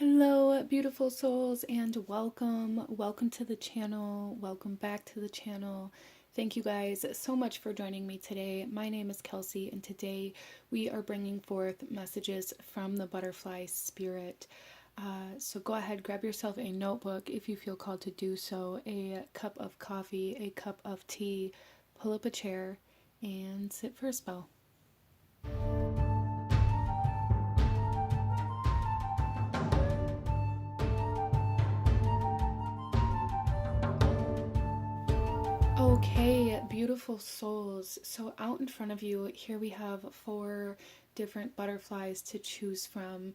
Hello, beautiful souls, and welcome. Welcome to the channel. Welcome back to the channel. Thank you guys so much for joining me today. My name is Kelsey, and today we are bringing forth messages from the butterfly spirit. So go ahead, grab yourself a notebook if you feel called to do so, a cup of coffee, a cup of tea, pull up a chair, and sit for a spell. Okay, beautiful souls. So out in front of you, here we have 4 different butterflies to choose from.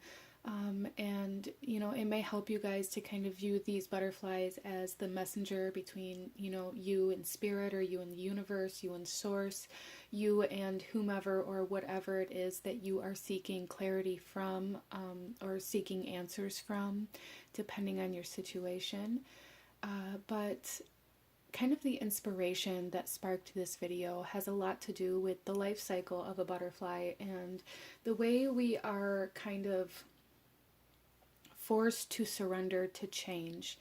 And, it may help you guys to kind of view these butterflies as the messenger between, you and spirit, or you and the universe, you and source, you and whomever or whatever it is that you are seeking clarity from, or seeking answers from, depending on your situation. But kind of the inspiration that sparked this video has a lot to do with the life cycle of a butterfly and the way we are kind of forced to surrender to change.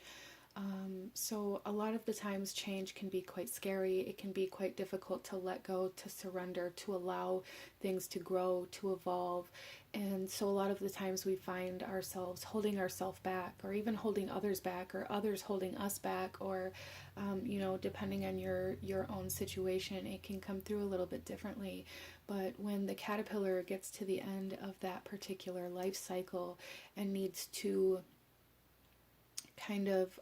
So a lot of the times change can be quite scary. It can be quite difficult to let go, to surrender, to allow things to grow, to evolve. And so a lot of the times we find ourselves holding ourselves back, or even holding others back, or others holding us back, or depending on your own situation, it can come through a little bit differently. But when the caterpillar gets to the end of that particular life cycle and needs to kind of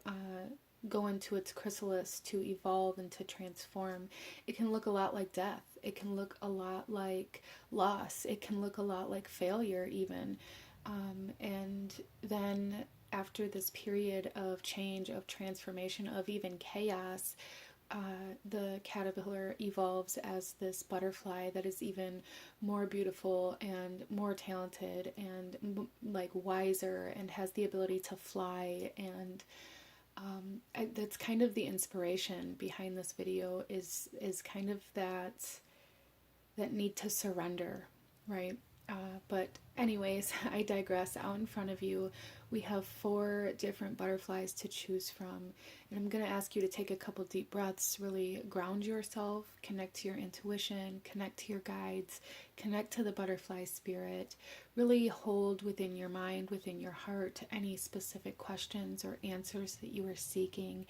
go into its chrysalis to evolve and to transform, it can look a lot like death. It can look a lot like loss. It can look a lot like failure even. And then after this period of change, of transformation, of even chaos, the caterpillar evolves as this butterfly that is even more beautiful and more talented and like wiser, and has the ability to fly. And that's kind of the inspiration behind this video, is kind of that need to surrender, right? But anyways, I digress. Out in front of you, we have 4 different butterflies to choose from. And I'm going to ask you to take a couple deep breaths, really ground yourself, connect to your intuition, connect to your guides, connect to the butterfly spirit. Really hold within your mind, within your heart, any specific questions or answers that you are seeking.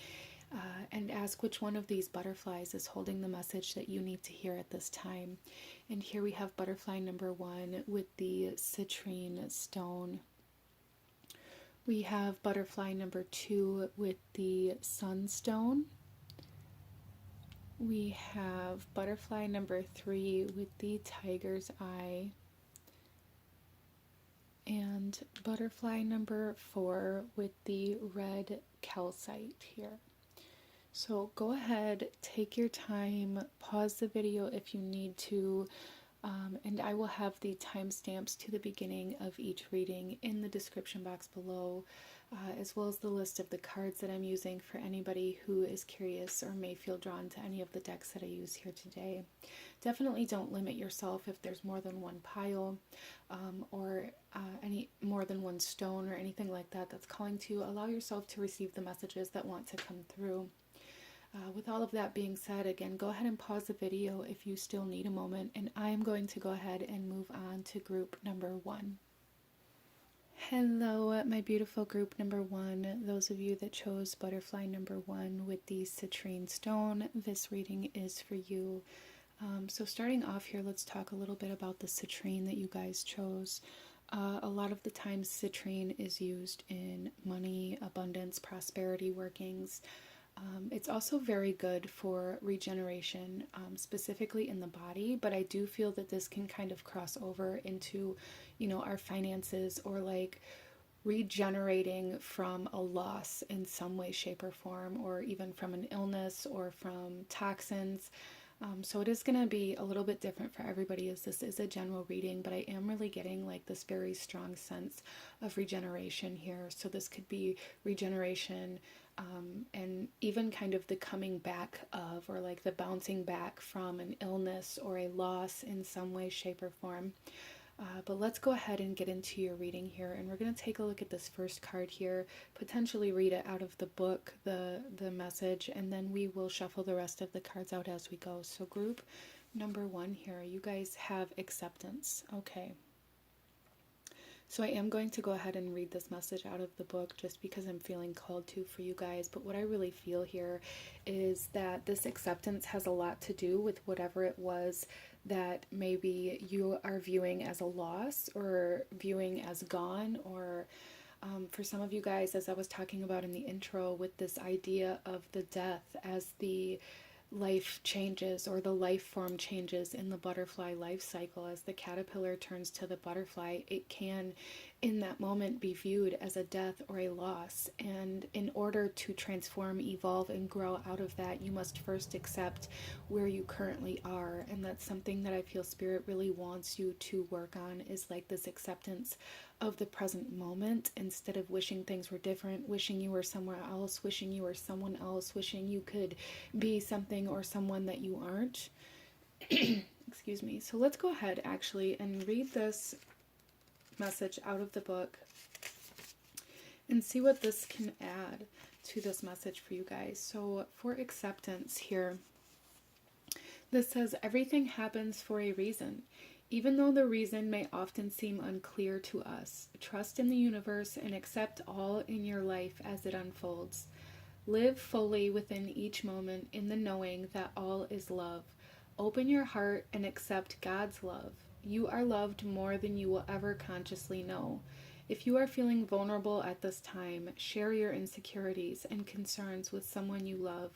And ask which one of these butterflies is holding the message that you need to hear at this time. And here we have butterfly number 1 with the citrine stone. We have butterfly number 2 with the sunstone. We have butterfly number 3 with the tiger's eye. And butterfly number 4 with the red calcite here. So go ahead, take your time, pause the video if you need to, and I will have the timestamps to the beginning of each reading in the description box below, as well as the list of the cards that I'm using for anybody who is curious or may feel drawn to any of the decks that I use here today. Definitely don't limit yourself if there's more than one pile, or any more than one stone or anything like that that's calling to. Allow yourself to receive the messages that want to come through. With all of that being said, again, go ahead and pause the video if you still need a moment, and I'm going to go ahead and move on to group number 1. Hello, my beautiful group number 1. Those of you that chose butterfly number 1 with the citrine stone, this reading is for you. So starting off here, let's talk a little bit about the citrine that you guys chose. A lot of the times citrine is used in money, abundance, prosperity workings. It's also very good for regeneration, specifically in the body, but I do feel that this can kind of cross over into, our finances, or like regenerating from a loss in some way, shape, or form, or even from an illness or from toxins. So it is going to be a little bit different for everybody, as this is a general reading, but I am really getting like this very strong sense of regeneration here. So this could be regeneration, and even kind of the coming back of, or like the bouncing back from an illness or a loss in some way, shape, or form. But let's go ahead and get into your reading here, and we're going to take a look at this first card here, potentially read it out of the book, the message, and then we will shuffle the rest of the cards out as we go. So group number 1 here, you guys have acceptance. Okay. So I am going to go ahead and read this message out of the book just because I'm feeling called to for you guys. But what I really feel here is that this acceptance has a lot to do with whatever it was that maybe you are viewing as a loss or viewing as gone, or for some of you guys, as I was talking about in the intro, with this idea of the death as the life changes, or the life form changes in the butterfly life cycle. As the caterpillar turns to the butterfly, it can in that moment be viewed as a death or a loss, and in order to transform, evolve, and grow out of that, you must first accept where you currently are. And that's something that I feel Spirit really wants you to work on, is like this acceptance of the present moment, instead of wishing things were different, wishing you were somewhere else, wishing you were someone else, wishing you could be something or someone that you aren't. Excuse me. So let's go ahead actually and read this message out of the book and see what this can add to this message for you guys. So for acceptance here, this says, everything happens for a reason. Even though the reason may often seem unclear to us, trust in the universe and accept all in your life as it unfolds. Live fully within each moment in the knowing that all is love. Open your heart and accept God's love. You are loved more than you will ever consciously know. If you are feeling vulnerable at this time, share your insecurities and concerns with someone you love.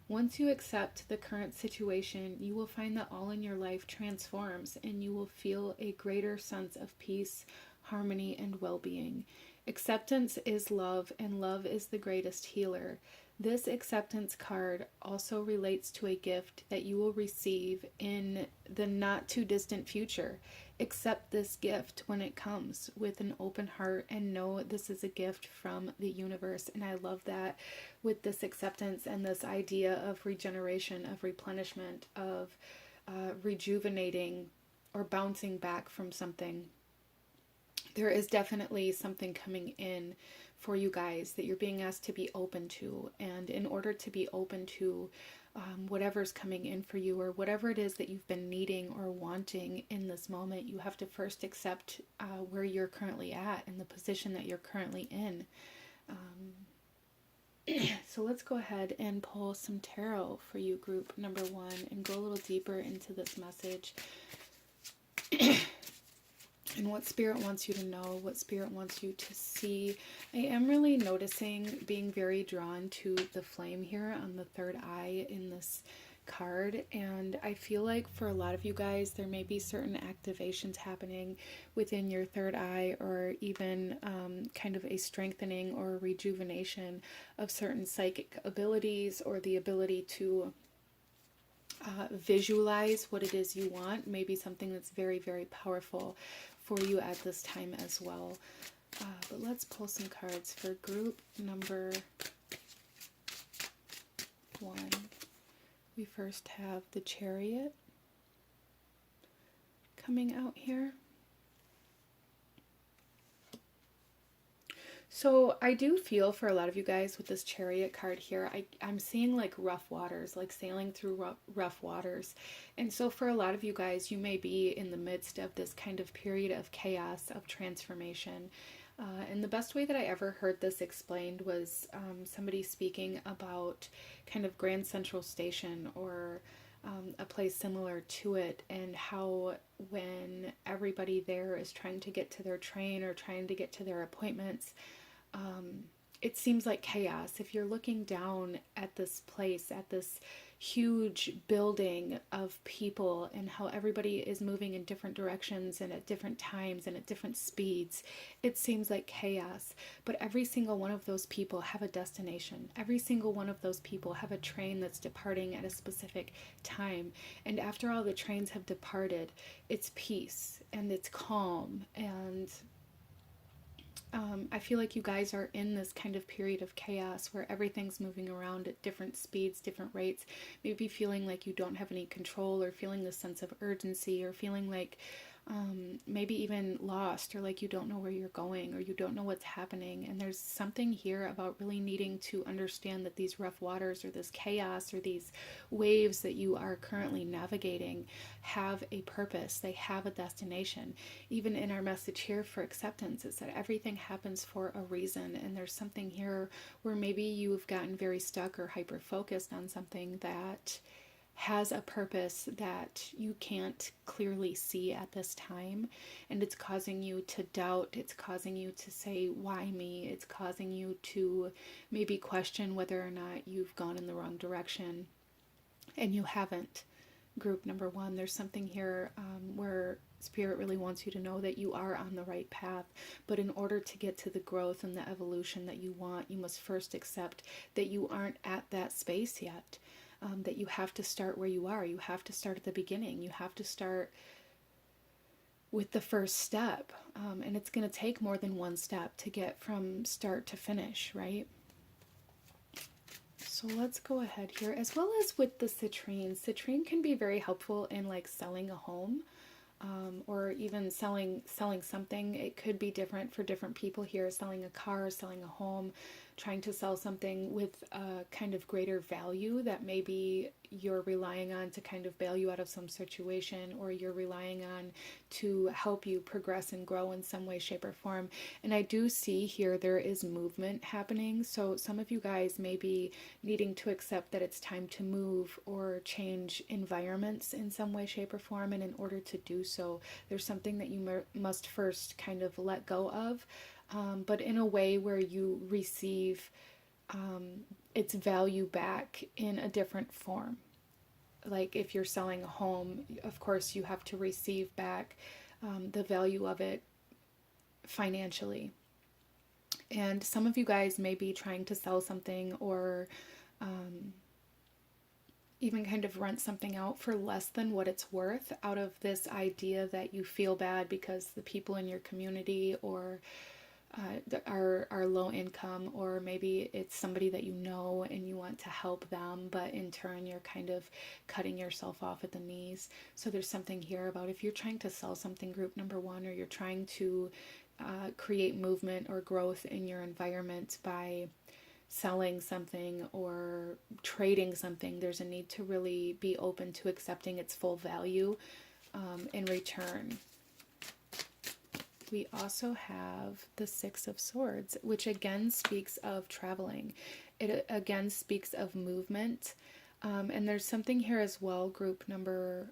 Once you accept the current situation, you will find that all in your life transforms, and you will feel a greater sense of peace, harmony, and well-being. Acceptance is love, and love is the greatest healer. This acceptance card also relates to a gift that you will receive in the not too distant future. Accept this gift when it comes with an open heart, and know this is a gift from the universe. And I love that with this acceptance and this idea of regeneration, of replenishment, of rejuvenating or bouncing back from something. There is definitely something coming in for you guys that you're being asked to be open to. And in order to be open to whatever's coming in for you, or whatever it is that you've been needing or wanting in this moment, you have to first accept where you're currently at and the position that you're currently in. So let's go ahead and pull some tarot for you, group number 1, and go a little deeper into this message. And what Spirit wants you to know, what Spirit wants you to see. I am really noticing being very drawn to the flame here on the third eye in this card. And I feel like for a lot of you guys, there may be certain activations happening within your third eye, or even kind of a strengthening or rejuvenation of certain psychic abilities, or the ability to visualize what it is you want. Maybe something that's very, very powerful for you at this time as well. But let's pull some cards for group number 1. We first have the Chariot coming out here. So I do feel for a lot of you guys with this Chariot card here, I'm seeing like rough waters, like sailing through rough waters. And so for a lot of you guys, you may be in the midst of this kind of period of chaos, of transformation. And the best way that I ever heard this explained was somebody speaking about kind of Grand Central Station, or a place similar to it, and how when everybody there is trying to get to their train or trying to get to their appointments, it seems like chaos. If you're looking down at this place, at this huge building of people, and how everybody is moving in different directions and at different times and at different speeds, it seems like chaos. But every single one of those people have a destination. Every single one of those people have a train that's departing at a specific time. And after all the trains have departed, it's peace and it's calm. And I feel like you guys are in this kind of period of chaos where everything's moving around at different speeds, different rates, maybe feeling like you don't have any control, or feeling this sense of urgency, or feeling like maybe even lost, or like you don't know where you're going, or you don't know what's happening. And there's something here about really needing to understand that these rough waters, or this chaos, or these waves that you are currently navigating have a purpose. They have a destination. Even in our message here for acceptance, it said everything happens for a reason. And there's something here where maybe you've gotten very stuck or hyper focused on something that has a purpose that you can't clearly see at this time, and it's causing you to doubt. It's causing you to say, why me? It's causing you to maybe question whether or not you've gone in the wrong direction, and you haven't. Group number one, there's something here where Spirit really wants you to know that you are on the right path, but in order to get to the growth and the evolution that you want, you must first accept that you aren't at that space yet. That you have to start where you are. You have to start at the beginning. You have to start with the first step. And it's going to take more than one step to get from start to finish, right? So let's go ahead here. As well as with the citrine. Citrine can be very helpful in like selling a home. Or even selling something. It could be different for different people here. Selling a car, selling a home, trying to sell something with a kind of greater value that maybe you're relying on to kind of bail you out of some situation, or you're relying on to help you progress and grow in some way, shape, or form. And I do see here there is movement happening. So some of you guys may be needing to accept that it's time to move or change environments in some way, shape, or form. And in order to do so, there's something that you must first kind of let go of, but in a way where you receive its value back in a different form. Like if you're selling a home, of course you have to receive back the value of it financially. And some of you guys may be trying to sell something, or even kind of rent something out for less than what it's worth, out of this idea that you feel bad because the people in your community or are low income, or maybe it's somebody that you know and you want to help them, but in turn you're kind of cutting yourself off at the knees. So there's something here about if you're trying to sell something, group number one, or you're trying to create movement or growth in your environment by selling something or trading something, there's a need to really be open to accepting its full value in return. We also have the Six of Swords, which again speaks of traveling. It again speaks of movement. And there's something here as well, group number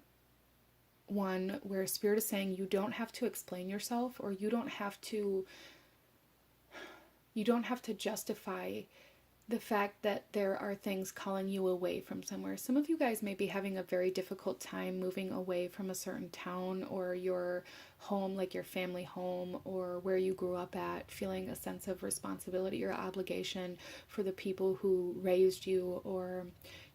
one, where Spirit is saying you don't have to explain yourself, or you don't have to justify the fact that there are things calling you away from somewhere. Some of you guys may be having a very difficult time moving away from a certain town or your home, like your family home or where you grew up at, feeling a sense of responsibility or obligation for the people who raised you, or,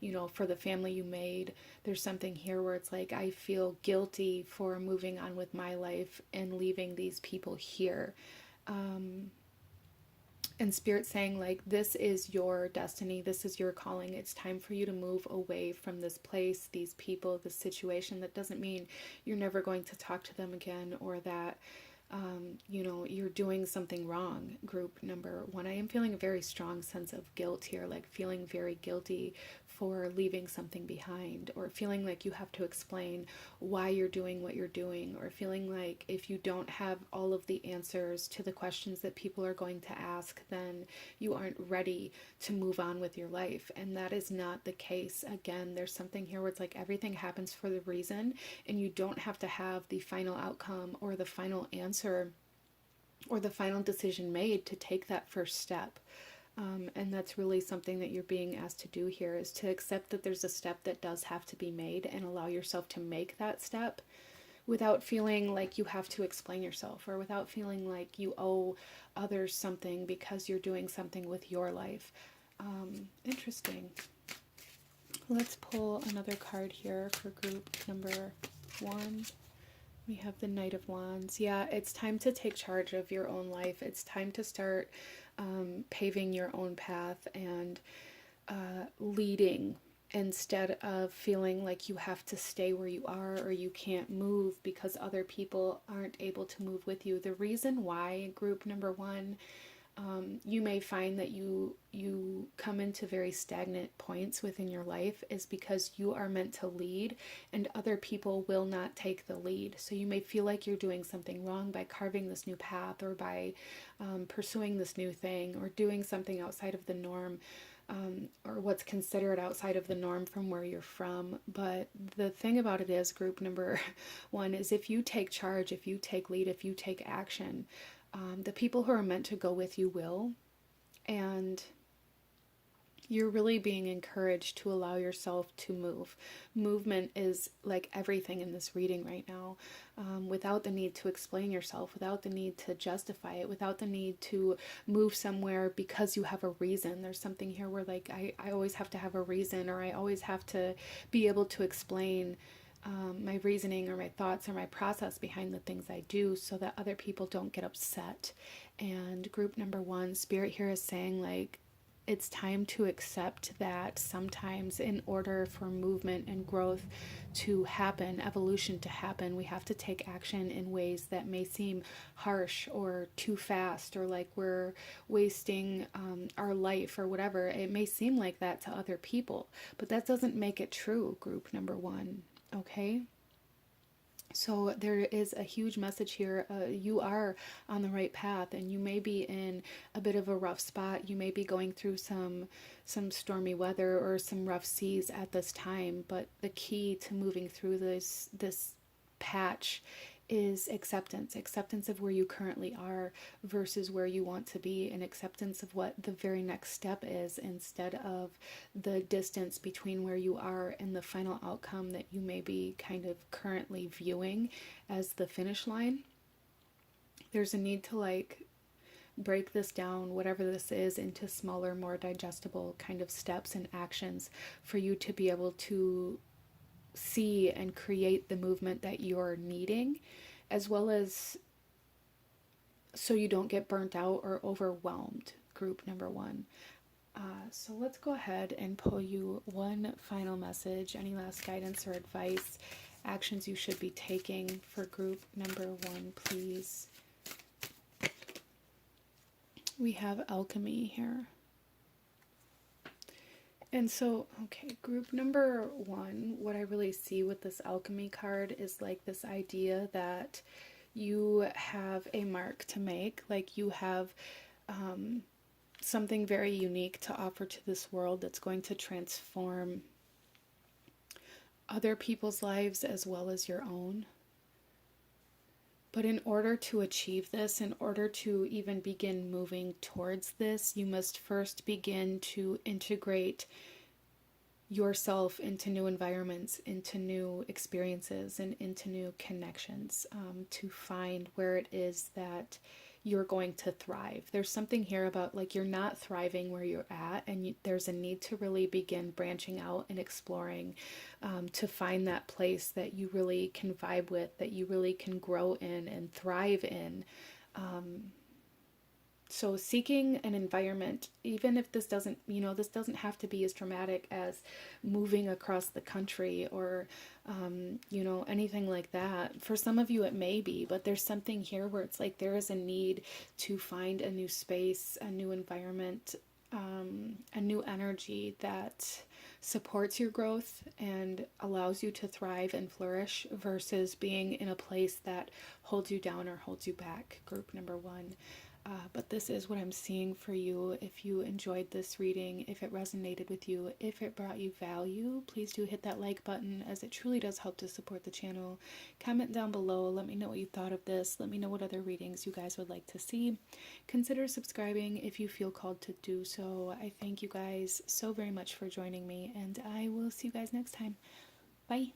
you know, for the family you made. There's something here where it's like, I feel guilty for moving on with my life and leaving these people here. And Spirit saying, like, this is your destiny, this is your calling. It's time for you to move away from this place, these people, this situation. That doesn't mean you're never going to talk to them again, or that you know, you're doing something wrong, group number one. I am feeling a very strong sense of guilt here, like feeling very guilty for leaving something behind, or feeling like you have to explain why you're doing what you're doing, or feeling like if you don't have all of the answers to the questions that people are going to ask, then you aren't ready to move on with your life. And that is not the case. Again, there's something here where it's like everything happens for the reason, and you don't have to have the final outcome or the final answer or the final decision made to take that first step. And that's really something that you're being asked to do here, is to accept that there's a step that does have to be made, and allow yourself to make that step without feeling like you have to explain yourself, or without feeling like you owe others something because you're doing something with your life. Interesting. Let's pull another card here for group number one. We have the Knight of Wands. Yeah, it's time to take charge of your own life. It's time to start paving your own path and leading instead of feeling like you have to stay where you are or you can't move because other people aren't able to move with you. The reason why, group number one, you may find that you come into very stagnant points within your life is because you are meant to lead and other people will not take the lead. So you may feel like you're doing something wrong by carving this new path or by pursuing this new thing or doing something outside of the norm, or what's considered outside of the norm from where you're from. But the thing about it is, group number one, is if you take charge, if you take lead, if you take action, the people who are meant to go with you will, and you're really being encouraged to allow yourself to move. Movement is like everything in this reading right now, without the need to explain yourself, without the need to justify it, without the need to move somewhere because you have a reason. There's something here where like I always have to have a reason, or I always have to be able to explain my reasoning or my thoughts or my process behind the things I do so that other people don't get upset. And group number one, Spirit here is saying like, it's time to accept that sometimes in order for movement and growth to happen, evolution to happen, we have to take action in ways that may seem harsh or too fast or like we're wasting our life or whatever. It may seem like that to other people, but that doesn't make it true, group number one. Okay? So there is a huge message here. You are on the right path, and you may be in a bit of a rough spot. You may be going through some stormy weather or some rough seas at this time. But the key to moving through this patch is acceptance of where you currently are versus where you want to be, and acceptance of what the very next step is instead of the distance between where you are and the final outcome that you may be kind of currently viewing as the finish line. There's a need to like break this down, whatever this is, into smaller, more digestible kind of steps and actions for you to be able to see and create the movement that you're needing, as well as so you don't get burnt out or overwhelmed, group number one. So let's go ahead and pull you one final message. Any last guidance or advice, actions you should be taking for group number one, please. We have alchemy here. And so, okay, group number one, what I really see with this alchemy card is like this idea that you have a mark to make, like you have something very unique to offer to this world that's going to transform other people's lives as well as your own. But in order to achieve this, in order to even begin moving towards this, you must first begin to integrate yourself into new environments, into new experiences, and into new connections, to find where it is that you're going to thrive. There's something here about like you're not thriving where you're at, and there's a need to really begin branching out and exploring, to find that place that you really can vibe with, that you really can grow in and thrive in. So seeking an environment, even if this doesn't, this doesn't have to be as dramatic as moving across the country or, anything like that. For some of you it may be, but there's something here where it's like there is a need to find a new space, a new environment, a new energy that supports your growth and allows you to thrive and flourish versus being in a place that holds you down or holds you back, group number one. But this is what I'm seeing for you. If you enjoyed this reading, if it resonated with you, if it brought you value, please do hit that like button, as it truly does help to support the channel. Comment down below. Let me know what you thought of this. Let me know what other readings you guys would like to see. Consider subscribing if you feel called to do so. I thank you guys so very much for joining me, and I will see you guys next time. Bye.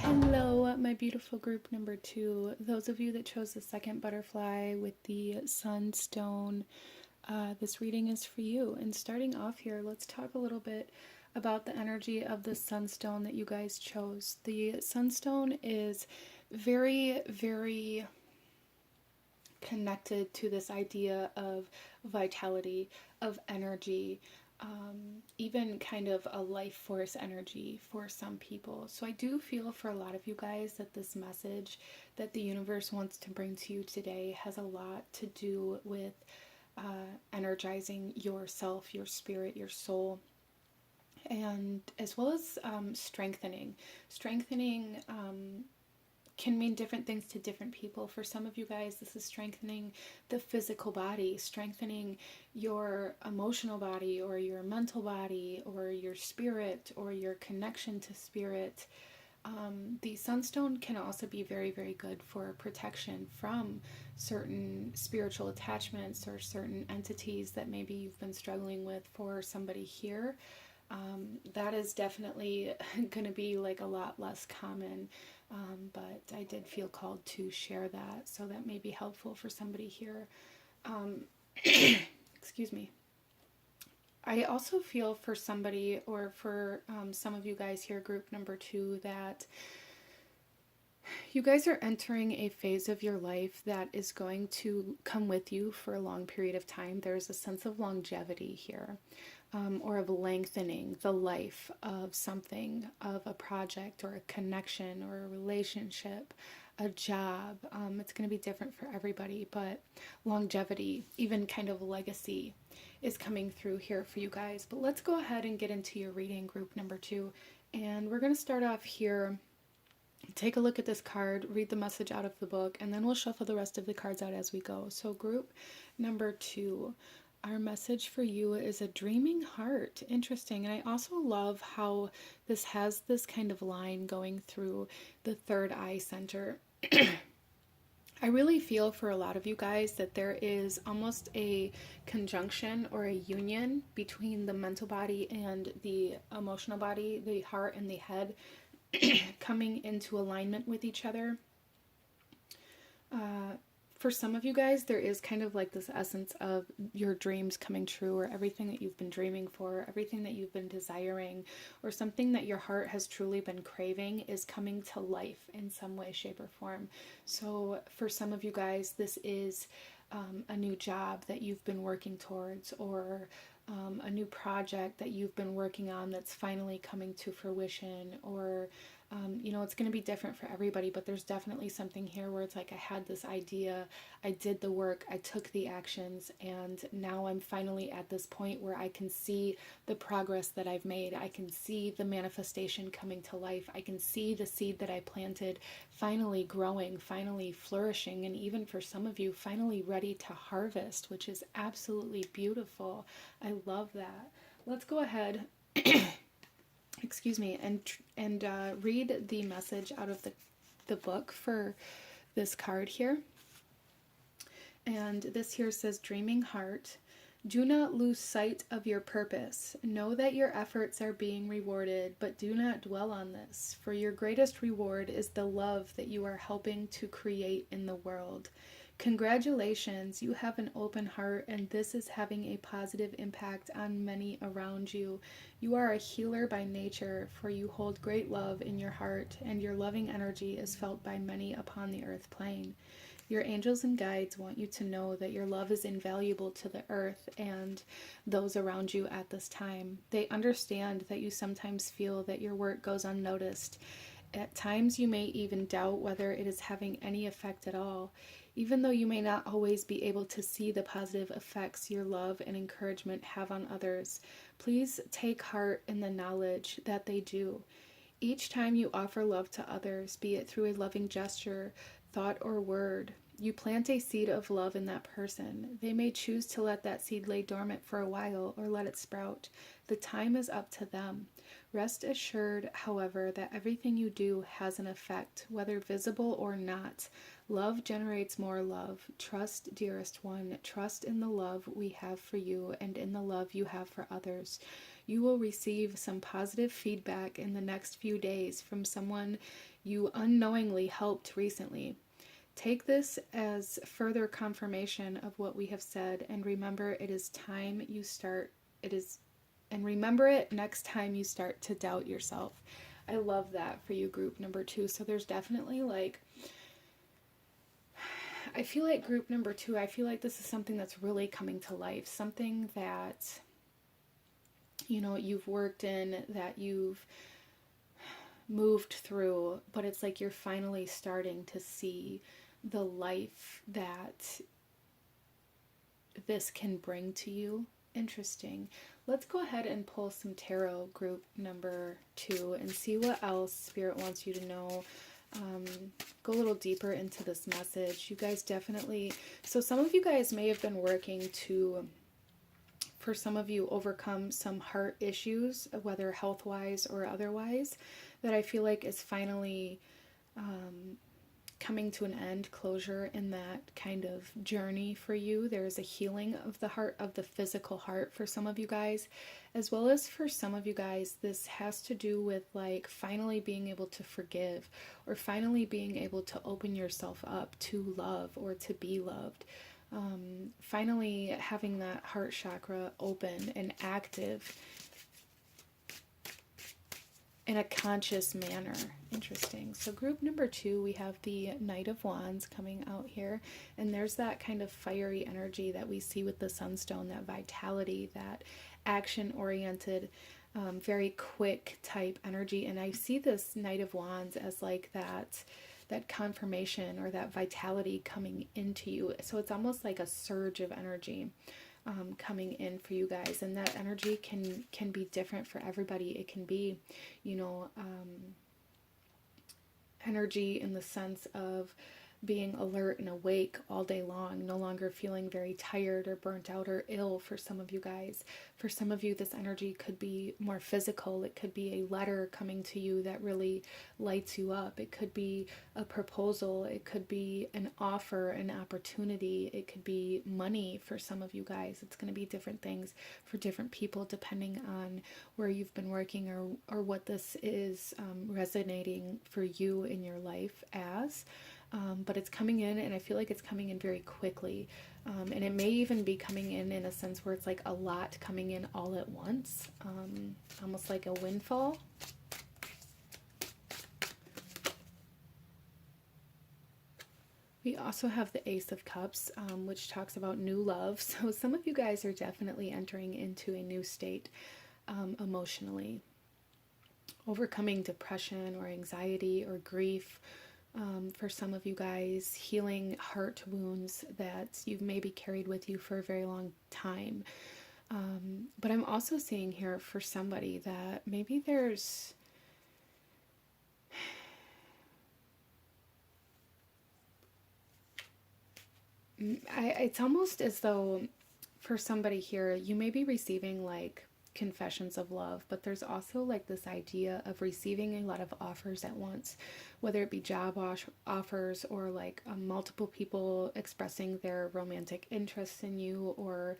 Hello, my beautiful group number two. Those of you that chose the second butterfly with the sunstone, this reading is for you. And starting off here, let's talk a little bit about the energy of the sunstone that you guys chose. The sunstone is very, very connected to this idea of vitality, of energy, even kind of a life force energy for some people. So I do feel for a lot of you guys that this message that the universe wants to bring to you today has a lot to do with energizing yourself, your spirit, your soul, and as well as strengthening. Strengthening can mean different things to different people. For some of you guys, this is strengthening the physical body, strengthening your emotional body or your mental body or your spirit or your connection to spirit. The sunstone can also be very, very good for protection from certain spiritual attachments or certain entities that maybe you've been struggling with. For somebody here, that is definitely going to be like a lot less common, but I did feel called to share that, so that may be helpful for somebody here. Excuse me. I also feel for somebody, or for some of you guys here, group number 2, that you guys are entering a phase of your life that is going to come with you for a long period of time. There's a sense of longevity here, or of lengthening the life of something, of a project or a connection or a relationship, a job. It's going to be different for everybody, but longevity, even kind of legacy, is coming through here for you guys. But let's go ahead and get into your reading, group number 2. And we're going to start off here. Take a look at this card, read the message out of the book, and then we'll shuffle the rest of the cards out as we go. So group number 2, our message for you is a dreaming heart. Interesting. And I also love how this has this kind of line going through the third eye center. I really feel for a lot of you guys that there is almost a conjunction or a union between the mental body and the emotional body, the heart and the head, coming into alignment with each other. For some of you guys, there is kind of like this essence of your dreams coming true, or everything that you've been dreaming for, everything that you've been desiring, or something that your heart has truly been craving is coming to life in some way, shape, or form. So for some of you guys, this is a new job that you've been working towards, or a new project that you've been working on that's finally coming to fruition, or it's going to be different for everybody, but there's definitely something here where it's like, I had this idea, I did the work, I took the actions, and now I'm finally at this point where I can see the progress that I've made. I can see the manifestation coming to life. I can see the seed that I planted finally growing, finally flourishing, and even for some of you, finally ready to harvest, which is absolutely beautiful. I love that. Let's go ahead excuse me, and read the message out of the book for this card here. And this here says, Dreaming Heart, do not lose sight of your purpose. Know that your efforts are being rewarded, but do not dwell on this, for your greatest reward is the love that you are helping to create in the world. Congratulations, you have an open heart, and this is having a positive impact on many around you. You are a healer by nature, for you hold great love in your heart, and your loving energy is felt by many upon the earth plane. Your angels and guides want you to know that your love is invaluable to the earth and those around you at this time. They understand that you sometimes feel that your work goes unnoticed. At times you may even doubt whether it is having any effect at all. Even though you may not always be able to see the positive effects your love and encouragement have on others, please take heart in the knowledge that they do. Each time you offer love to others, be it through a loving gesture, thought, or word, you plant a seed of love in that person. They may choose to let that seed lay dormant for a while or let it sprout. The time is up to them. Rest assured, however, that everything you do has an effect, whether visible or not. Love generates more love. Trust, dearest one. Trust in the love we have for you and in the love you have for others. You will receive some positive feedback in the next few days from someone you unknowingly helped recently. Take this as further confirmation of what we have said, and remember remember it next time you start to doubt yourself. I love that for you, group number 2. So there's definitely I feel like group number 2, I feel like this is something that's really coming to life. Something that, you know, you've worked in, that you've moved through, but it's like you're finally starting to see the life that this can bring to you. Interesting. Let's go ahead and pull some tarot group number 2 and see what else Spirit wants you to know. Go a little deeper into this message. You guys definitely, so some of you guys may have been working to, for some of you, overcome some heart issues, whether health-wise or otherwise, that I feel like is finally coming to an end, closure in that kind of journey for you. There's a healing of the heart, of the physical heart for some of you guys, as well as for some of you guys, this has to do with like finally being able to forgive, or finally being able to open yourself up to love or to be loved. Finally having that heart chakra open and active in a conscious manner. Interesting. So group number 2, we have the Knight of Wands coming out here, and there's that kind of fiery energy that we see with the Sunstone, that vitality, that action-oriented, very quick type energy. And I see this Knight of Wands as like that confirmation or that vitality coming into you. So it's almost like a surge of energy coming in for you guys, and that energy can be different for everybody. It can be, you know, energy in the sense of being alert and awake all day long, no longer feeling very tired or burnt out or ill for some of you guys. For some of you, this energy could be more physical. It could be a letter coming to you that really lights you up. It could be a proposal. It could be an offer, an opportunity. It could be money for some of you guys. It's going to be different things for different people depending on where you've been working, or what this is resonating for you in your life as. But it's coming in, and I feel like it's coming in very quickly. And it may even be coming in a sense where it's like a lot coming in all at once, almost like a windfall. We also have the Ace of Cups, which talks about new love. So some of you guys are definitely entering into a new state emotionally, overcoming depression or anxiety or grief. For some of you guys, healing heart wounds that you've maybe carried with you for a very long time. But I'm also seeing here for somebody that maybe there's it's almost as though for somebody here, you may be receiving like confessions of love, but there's also like this idea of receiving a lot of offers at once, whether it be job offers or like multiple people expressing their romantic interests in you, or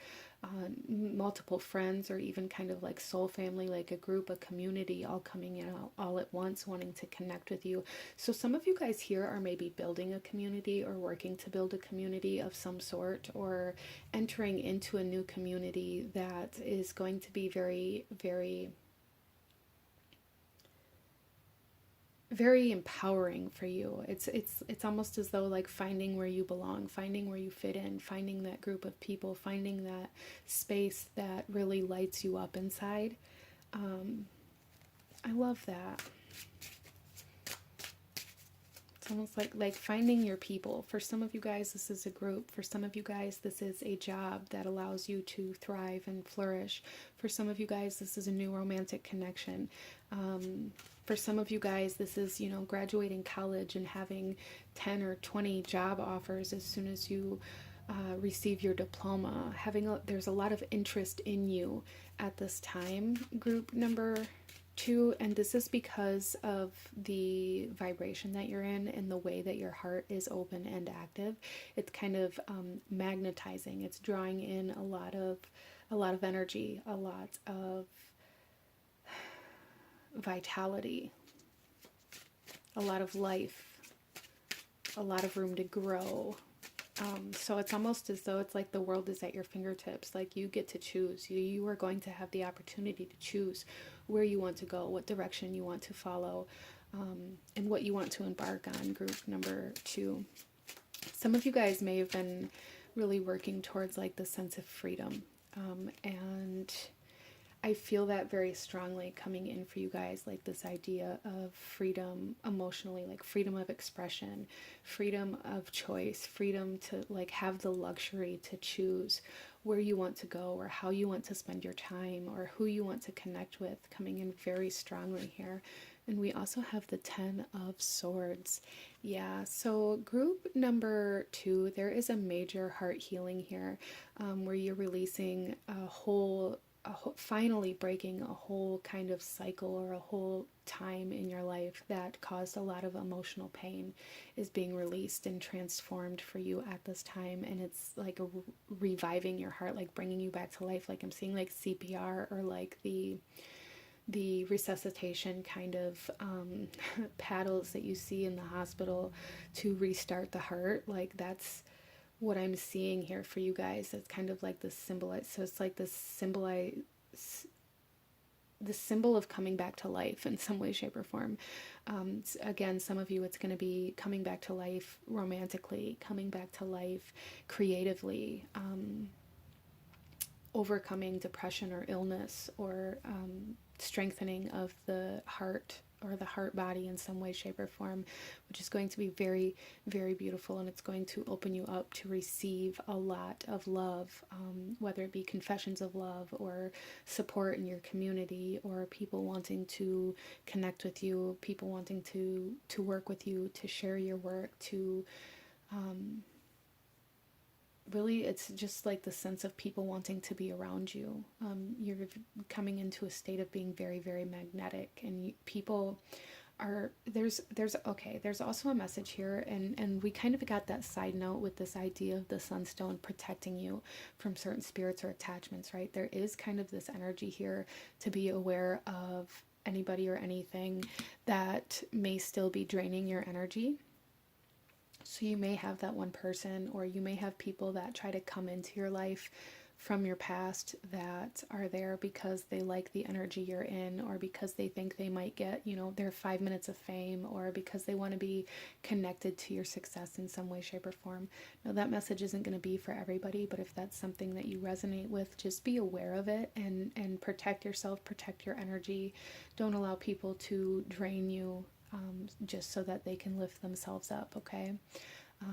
multiple friends, or even kind of like soul family, like a group, a community all coming in all at once wanting to connect with you. So some of you guys here are maybe building a community or working to build a community of some sort, or entering into a new community that is going to be very, very, very empowering for you. It's almost as though like finding where you belong, finding where you fit in, finding that group of people, finding that space that really lights you up inside. I love that. It's almost like finding your people. For some of you guys, this is a group. For some of you guys, this is a job that allows you to thrive and flourish. For some of you guys, this is a new romantic connection. For some of you guys, this is, you know, graduating college and having 10 or 20 job offers as soon as you receive your diploma. There's a lot of interest in you at this time, group number 2, and this is because of the vibration that you're in and the way that your heart is open and active. It's kind of magnetizing. It's drawing in a lot of energy, a lot of vitality, a lot of life, a lot of room to grow. So it's almost as though it's like the world is at your fingertips. Like you get to choose. You are going to have the opportunity to choose where you want to go, what direction you want to follow, and what you want to embark on, group number 2. Some of you guys may have been really working towards like the sense of freedom. And I feel that very strongly coming in for you guys, like this idea of freedom emotionally, like freedom of expression, freedom of choice, freedom to like have the luxury to choose where you want to go or how you want to spend your time or who you want to connect with, coming in very strongly here. And we also have the 10 of Swords. Yeah, so group number 2, there is a major heart healing here, where you're releasing finally breaking a whole kind of cycle or a whole time in your life that caused a lot of emotional pain is being released and transformed for you at this time. And it's like reviving your heart, like bringing you back to life. Like I'm seeing like CPR or like the resuscitation kind of paddles that you see in the hospital to restart the heart. Like that's what I'm seeing here for you guys. It's kind of like this symbolize. So it's like this symbolize, the symbol of coming back to life in some way, shape, or form. Again, some of you, it's going to be coming back to life romantically, coming back to life creatively, overcoming depression or illness, or strengthening of the heart or the heart body in some way, shape, or form, which is going to be very, very beautiful. And it's going to open you up to receive a lot of love, whether it be confessions of love or support in your community, or people wanting to connect with you, people wanting to work with you, to share your work, to really, it's just like the sense of people wanting to be around you. You're coming into a state of being very, very magnetic, and people are there's also a message here, and we kind of got that side note with this idea of the sunstone protecting you from certain spirits or attachments, right? There is kind of this energy here to be aware of anybody or anything that may still be draining your energy. So you may have that one person, or you may have people that try to come into your life from your past that are there because they like the energy you're in, or because they think they might get, their 5 minutes of fame, or because they want to be connected to your success in some way, shape, or form. Now, that message isn't going to be for everybody, but if that's something that you resonate with, just be aware of it and protect yourself, protect your energy. Don't allow people to drain you just so that they can lift themselves up, okay?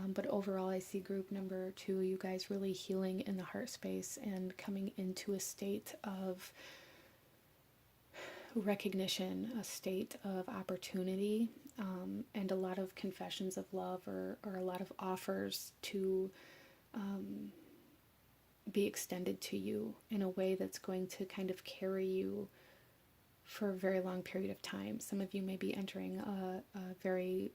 But overall, I see group number 2, you guys really healing in the heart space and coming into a state of recognition, a state of opportunity, and a lot of confessions of love, or a lot of offers to be extended to you in a way that's going to kind of carry you for a very long period of time. Some of you may be entering a very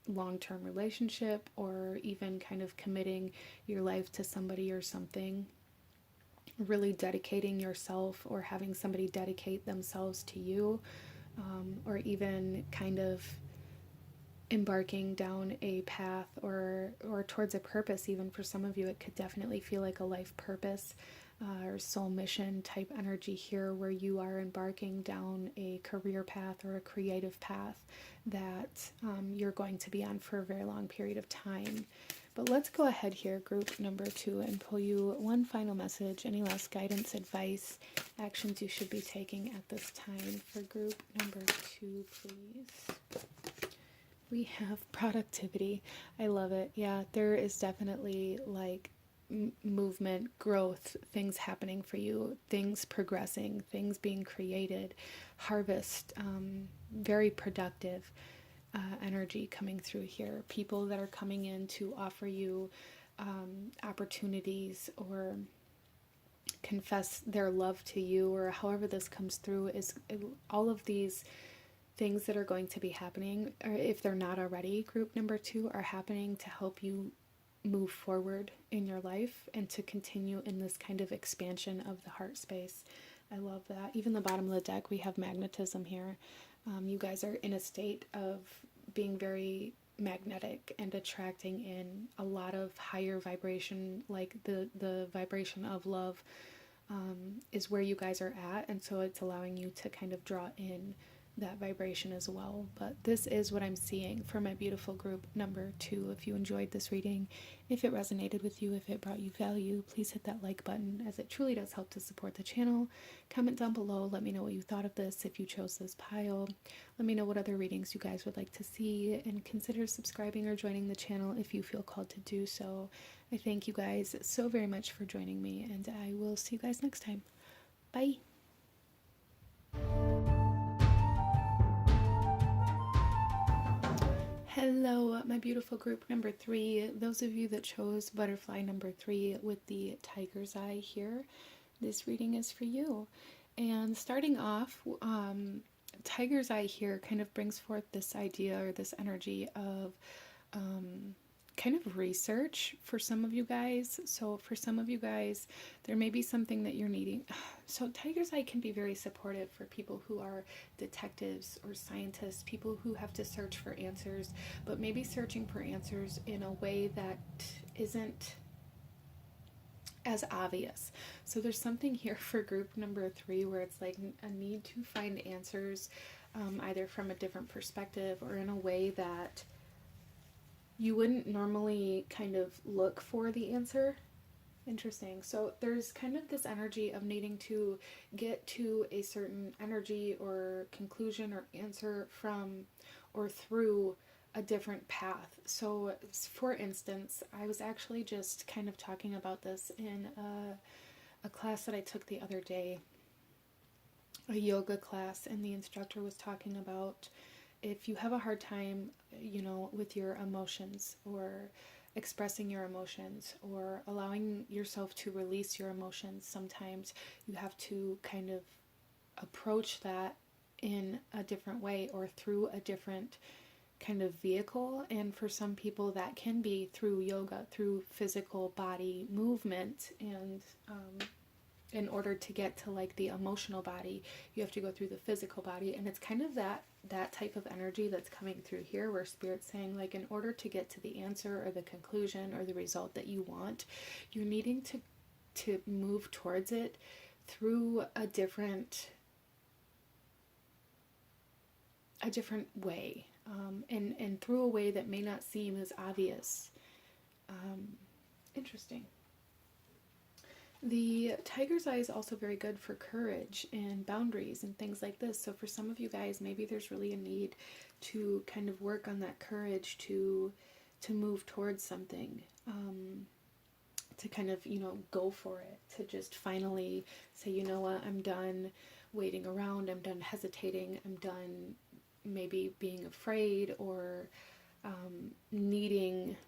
long-term relationship, or even kind of committing your life to somebody or something, really dedicating yourself, or having somebody dedicate themselves to you, or even kind of embarking down a path or towards a purpose. Even for some of you, it could definitely feel like a life purpose or soul mission type energy here, where you are embarking down a career path or a creative path that you're going to be on for a very long period of time. But let's go ahead here, group number 2, and pull you one final message. Any last guidance, advice, actions you should be taking at this time for group number 2, please. We have productivity. I love it. Yeah, there is definitely like movement, growth, things happening for you, things progressing, things being created, harvest, very productive energy coming through here. People that are coming in to offer you opportunities, or confess their love to you, or however this comes through, is all of these things that are going to be happening, or if they're not already, group number 2, are happening to help you move forward in your life and to continue in this kind of expansion of the heart space. I love that. Even the bottom of the deck, we have magnetism here. You guys are in a state of being very magnetic and attracting in a lot of higher vibration, like the vibration of love is where you guys are at, and so it's allowing you to kind of draw in that vibration as well. But this is what I'm seeing for my beautiful group number 2. If you enjoyed this reading, if it resonated with you, if it brought you value, please hit that like button, as it truly does help to support the channel. Comment down below, let me know what you thought of this, if you chose this pile. Let me know what other readings you guys would like to see, and consider subscribing or joining the channel if you feel called to do so. I thank you guys so very much for joining me, and I will see you guys next time. Bye! Hello, my beautiful group number 3. Those of you that chose butterfly number 3 with the tiger's eye here, this reading is for you. And starting off, tiger's eye here kind of brings forth this idea or this energy of kind of research for some of you guys. So for some of you guys, there may be something that you're needing. So tiger's eye can be very supportive for people who are detectives or scientists, people who have to search for answers, but maybe searching for answers in a way that isn't as obvious. So there's something here for group number 3 where it's like a need to find answers either from a different perspective or in a way that you wouldn't normally kind of look for the answer. Interesting. So there's kind of this energy of needing to get to a certain energy or conclusion or answer from or through a different path. So for instance, I was actually just kind of talking about this in a class that I took the other day, a yoga class, and the instructor was talking about if you have a hard time, with your emotions or expressing your emotions or allowing yourself to release your emotions, sometimes you have to kind of approach that in a different way or through a different kind of vehicle. And for some people that can be through yoga, through physical body movement. And in order to get to like the emotional body, you have to go through the physical body. And it's kind of that type of energy that's coming through here, where Spirit's saying, like, in order to get to the answer or the conclusion or the result that you want, you're needing to move towards it through a different way, and through a way that may not seem as obvious. Interesting. The tiger's eye is also very good for courage and boundaries and things like this. So for some of you guys, maybe there's really a need to kind of work on that courage to move towards something, to kind of, go for it, to just finally say, you know what, I'm done waiting around, I'm done hesitating, I'm done maybe being afraid or needing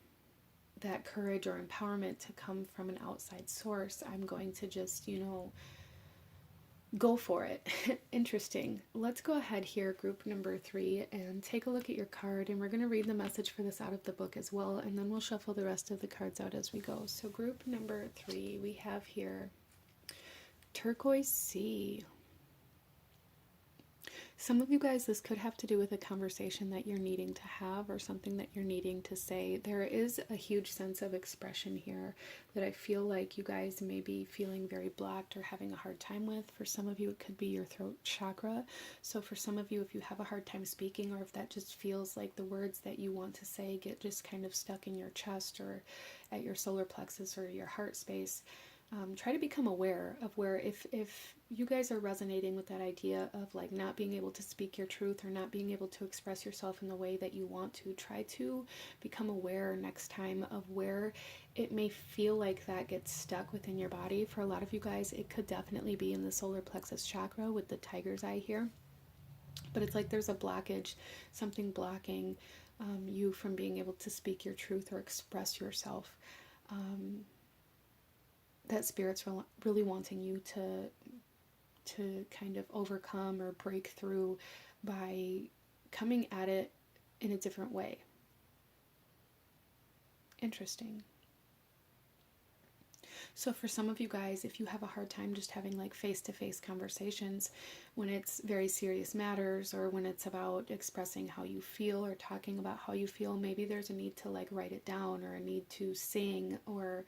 that courage or empowerment to come from an outside source. I'm going to just, go for it. Interesting. Let's go ahead here, group number 3, and take a look at your card, and we're going to read the message for this out of the book as well, and then we'll shuffle the rest of the cards out as we go. So group number 3, we have here Turquoise Sea. Some of you guys, this could have to do with a conversation that you're needing to have or something that you're needing to say. There is a huge sense of expression here that I feel like you guys may be feeling very blocked or having a hard time with. For some of you, it could be your throat chakra. So for some of you, if you have a hard time speaking, or if that just feels like the words that you want to say get just kind of stuck in your chest or at your solar plexus or your heart space, try to become aware of where, if you guys are resonating with that idea of like not being able to speak your truth or not being able to express yourself in the way that you want to, try to become aware next time of where it may feel like that gets stuck within your body. For a lot of you guys, it could definitely be in the solar plexus chakra with the tiger's eye here. But it's like there's a blockage, something blocking you from being able to speak your truth or express yourself. That Spirit's really wanting you to kind of overcome or break through by coming at it in a different way. Interesting. So for some of you guys, if you have a hard time just having like face-to-face conversations when it's very serious matters, or when it's about expressing how you feel or talking about how you feel, maybe there's a need to like write it down, or a need to sing, or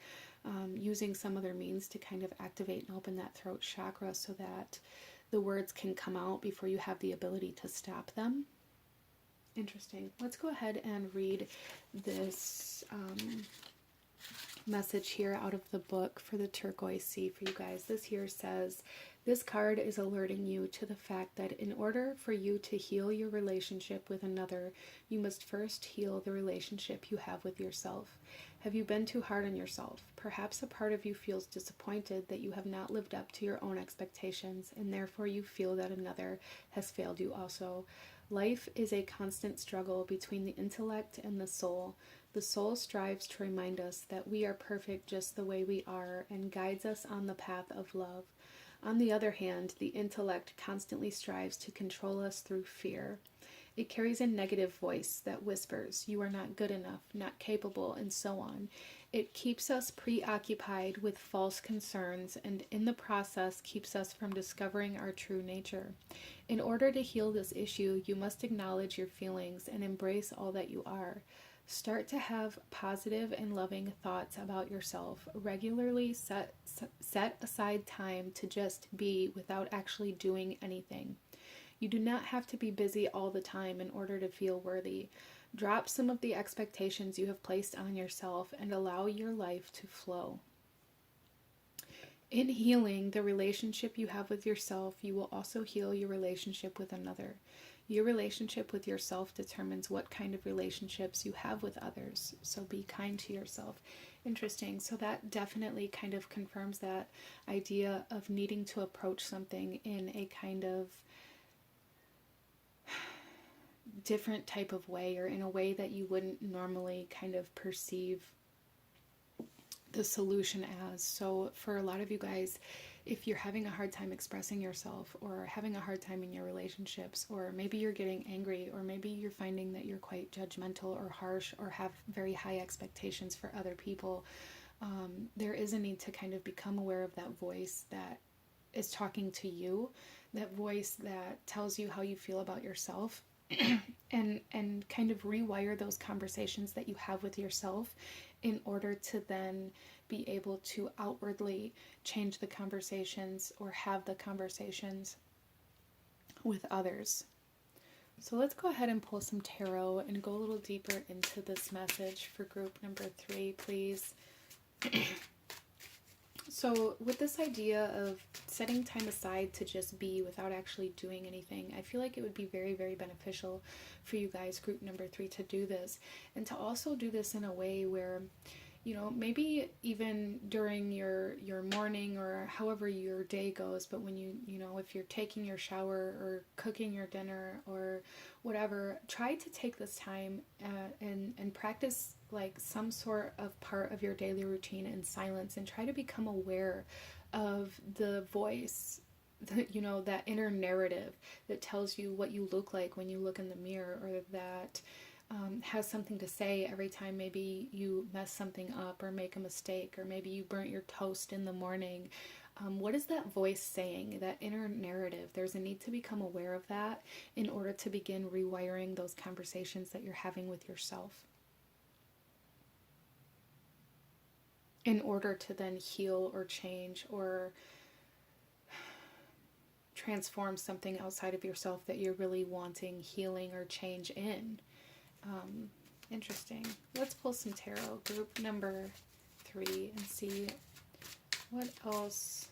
using some other means to kind of activate and open that throat chakra so that the words can come out before you have the ability to stop them. Interesting. Let's go ahead and read this message here out of the book for the turquoise sea for you guys. This here says, this card is alerting you to the fact that in order for you to heal your relationship with another, you must first heal the relationship you have with yourself. Have you been too hard on yourself? Perhaps a part of you feels disappointed that you have not lived up to your own expectations, and therefore you feel that another has failed you also. Life is a constant struggle between the intellect and the soul. The soul strives to remind us that we are perfect just the way we are and guides us on the path of love. On the other hand, the intellect constantly strives to control us through fear. It carries a negative voice that whispers, you are not good enough, not capable, and so on. It keeps us preoccupied with false concerns and in the process keeps us from discovering our true nature. In order to heal this issue, you must acknowledge your feelings and embrace all that you are. Start to have positive and loving thoughts about yourself. Regularly set aside time to just be without actually doing anything. You do not have to be busy all the time in order to feel worthy. Drop some of the expectations you have placed on yourself and allow your life to flow. In healing the relationship you have with yourself, you will also heal your relationship with another. Your relationship with yourself determines what kind of relationships you have with others. So be kind to yourself. Interesting. So that definitely kind of confirms that idea of needing to approach something in a kind of different type of way, or in a way that you wouldn't normally kind of perceive the solution as. So for a lot of you guys, if you're having a hard time expressing yourself, or having a hard time in your relationships, or maybe you're getting angry, or maybe you're finding that you're quite judgmental or harsh, or have very high expectations for other people, there is a need to kind of become aware of that voice that is talking to you, that voice that tells you how you feel about yourself. and kind of rewire those conversations that you have with yourself in order to then be able to outwardly change the conversations or have the conversations with others. So let's go ahead and pull some tarot and go a little deeper into this message for group number 3, please. So with this idea of setting time aside to just be without actually doing anything, I feel like it would be very, very beneficial for you guys, group number 3, to do this. And to also do this in a way where, you know, maybe even during your morning or however your day goes, but when you know, if you're taking your shower or cooking your dinner or whatever, try to take this time and practice like some sort of part of your daily routine in silence, and try to become aware of the voice, you know, that inner narrative that tells you what you look like when you look in the mirror, or that has something to say every time maybe you mess something up or make a mistake, or maybe you burnt your toast in the morning. What is that voice saying, that inner narrative? There's a need to become aware of that in order to begin rewiring those conversations that you're having with yourself, in order to then heal or change or transform something outside of yourself that you're really wanting healing or change in. Interesting. Let's pull some tarot, group number 3, and see what else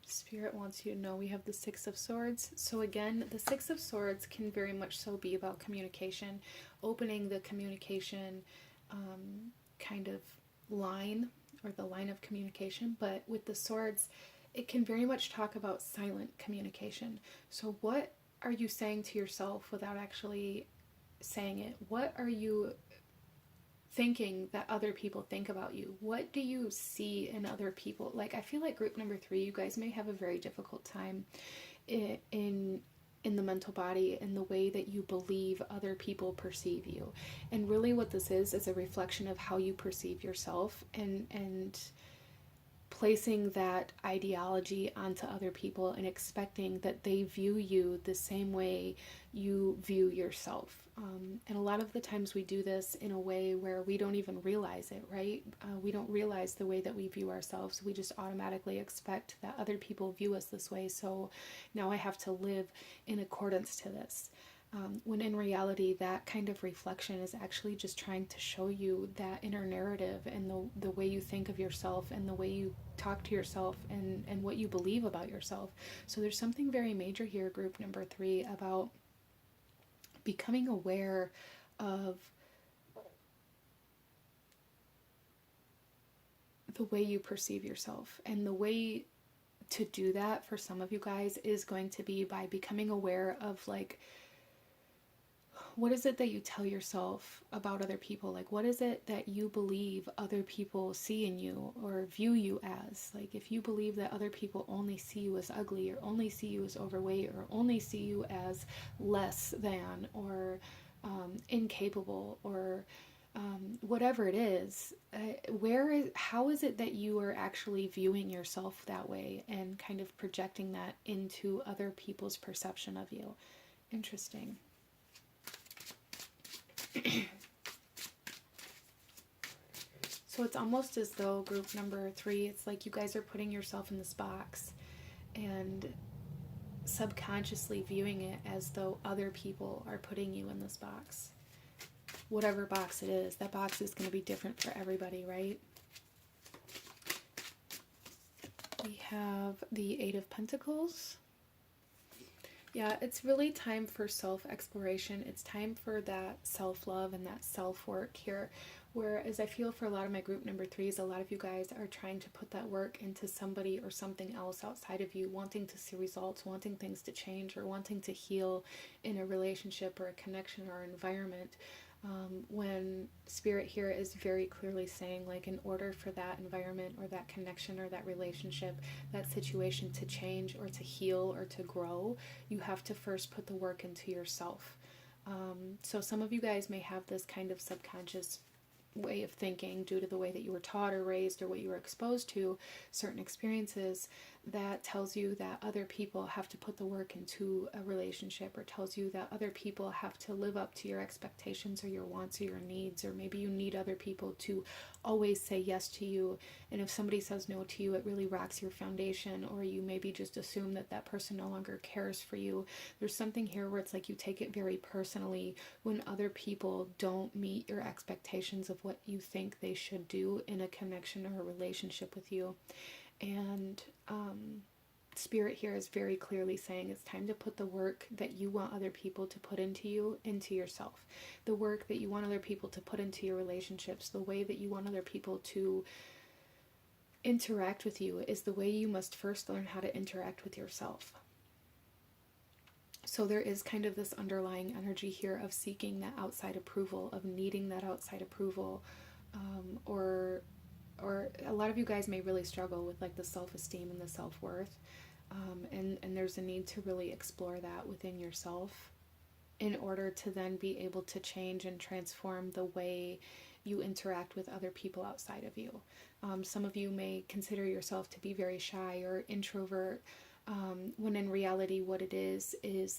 Spirit wants you to know. We have the 6 of Swords. So again, the 6 of Swords can very much so be about communication, opening the communication kind of line, or the line of communication. But with the Swords, it can very much talk about silent communication. So what are you saying to yourself without actually saying it? What are you thinking that other people think about you? What do you see in other people? Like, I feel like group number 3, you guys may have a very difficult time in the mental body, in the way that you believe other people perceive you. And really what this is a reflection of how you perceive yourself, and placing that ideology onto other people and expecting that they view you the same way you view yourself. And a lot of the times we do this in a way where we don't even realize it, right? We don't realize the way that we view ourselves. We just automatically expect that other people view us this way. So now I have to live in accordance to this. When in reality, that kind of reflection is actually just trying to show you that inner narrative and the way you think of yourself and the way you talk to yourself and what you believe about yourself. So there's something very major here, group number 3, about becoming aware of the way you perceive yourself. And the way to do that for some of you guys is going to be by becoming aware of, like, what is it that you tell yourself about other people? Like, what is it that you believe other people see in you or view you as? Like, if you believe that other people only see you as ugly, or only see you as overweight, or only see you as less than, or incapable, or whatever it is, how is it that you are actually viewing yourself that way and kind of projecting that into other people's perception of you? Interesting. So it's almost as though, group number 3, it's like you guys are putting yourself in this box and subconsciously viewing it as though other people are putting you in this box. Whatever box it is, that box is going to be different for everybody, right? We have the 8 of Pentacles. Yeah, it's really time for self-exploration. It's time for that self-love and that self-work here. Whereas I feel for a lot of my group number 3s, a lot of you guys are trying to put that work into somebody or something else outside of you, wanting to see results, wanting things to change, or wanting to heal in a relationship or a connection or environment. When Spirit here is very clearly saying, like, in order for that environment or that connection or that relationship, that situation to change or to heal or to grow, you have to first put the work into yourself. So some of you guys may have this kind of subconscious way of thinking due to the way that you were taught or raised or what you were exposed to, certain experiences, that tells you that other people have to put the work into a relationship, or tells you that other people have to live up to your expectations or your wants or your needs, or maybe you need other people to always say yes to you, and if somebody says no to you, it really rocks your foundation, or you maybe just assume that that person no longer cares for you. There's something here where it's like you take it very personally when other people don't meet your expectations of what you think they should do in a connection or a relationship with you. And Spirit here is very clearly saying it's time to put the work that you want other people to put into you, into yourself. The work that you want other people to put into your relationships, the way that you want other people to interact with you, is the way you must first learn how to interact with yourself. So there is kind of this underlying energy here of seeking that outside approval, of needing that outside approval, or a lot of you guys may really struggle with, like, the self-esteem and the self-worth, and there's a need to really explore that within yourself in order to then be able to change and transform the way you interact with other people outside of you. Some of you may consider yourself to be very shy or introvert, when in reality what it is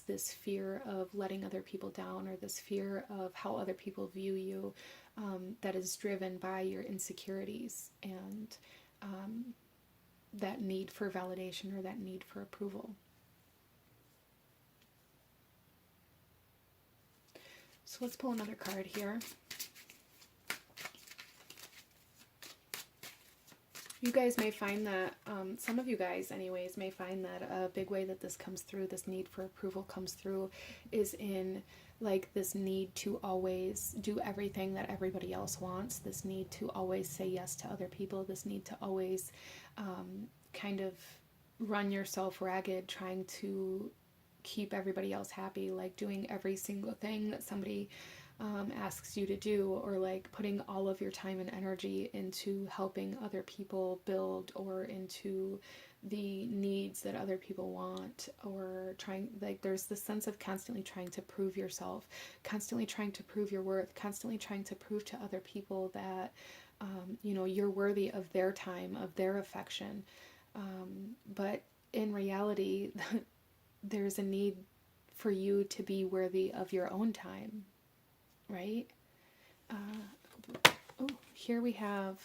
this fear of letting other people down, or this fear of how other people view you, that is driven by your insecurities and that need for validation or that need for approval. So let's pull another card here. You guys may find that, some of you guys anyways, may find that a big way that this comes through, this need for approval comes through, is in, like, this need to always do everything that everybody else wants, this need to always say yes to other people, this need to always kind of run yourself ragged, trying to keep everybody else happy, like doing every single thing that somebody asks you to do, or like putting all of your time and energy into helping other people build, or into the needs that other people want, or trying, like, there's this sense of constantly trying to prove yourself, constantly trying to prove your worth, constantly trying to prove to other people that You know, you're worthy of their time, of their affection. But in reality, there's a need for you to be worthy of your own time, right? Oh, here we have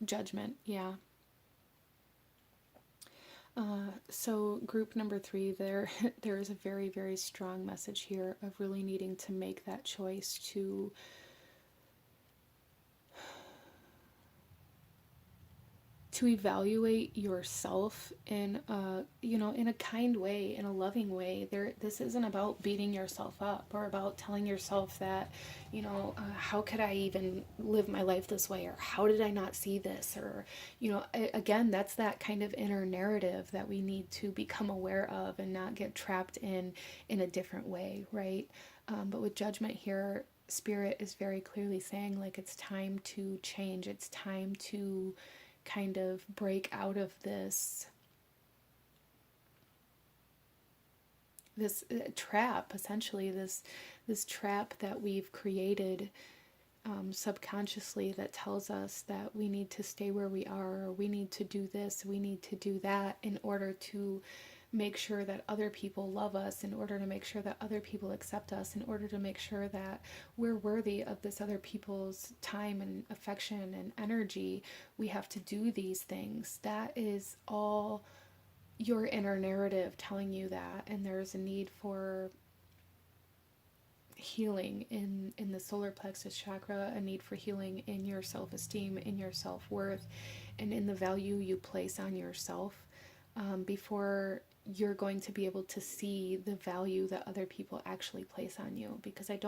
Judgment. Yeah. So group number 3, there is a very, very strong message here of really needing to make that choice to evaluate yourself in a, you know, in a kind way, in a loving way. This isn't about beating yourself up or about telling yourself that, you know, how could I even live my life this way, or how did I not see this, or, you know, again, that's that kind of inner narrative that we need to become aware of and not get trapped in a different way, right? But with Judgment here, Spirit is very clearly saying, like, it's time to change. It's time to kind of break out of this trap, essentially this trap that we've created subconsciously, that tells us that we need to stay where we are, or we need to do this, we need to do that, in order to make sure that other people love us, in order to make sure that other people accept us, in order to make sure that we're worthy of this other people's time and affection and energy. We have to do these things. That is all your inner narrative telling you that, and there's a need for healing in the solar plexus chakra, a need for healing in your self-esteem, in your self-worth, and in the value you place on yourself, before you're going to be able to see the value that other people actually place on you. Because I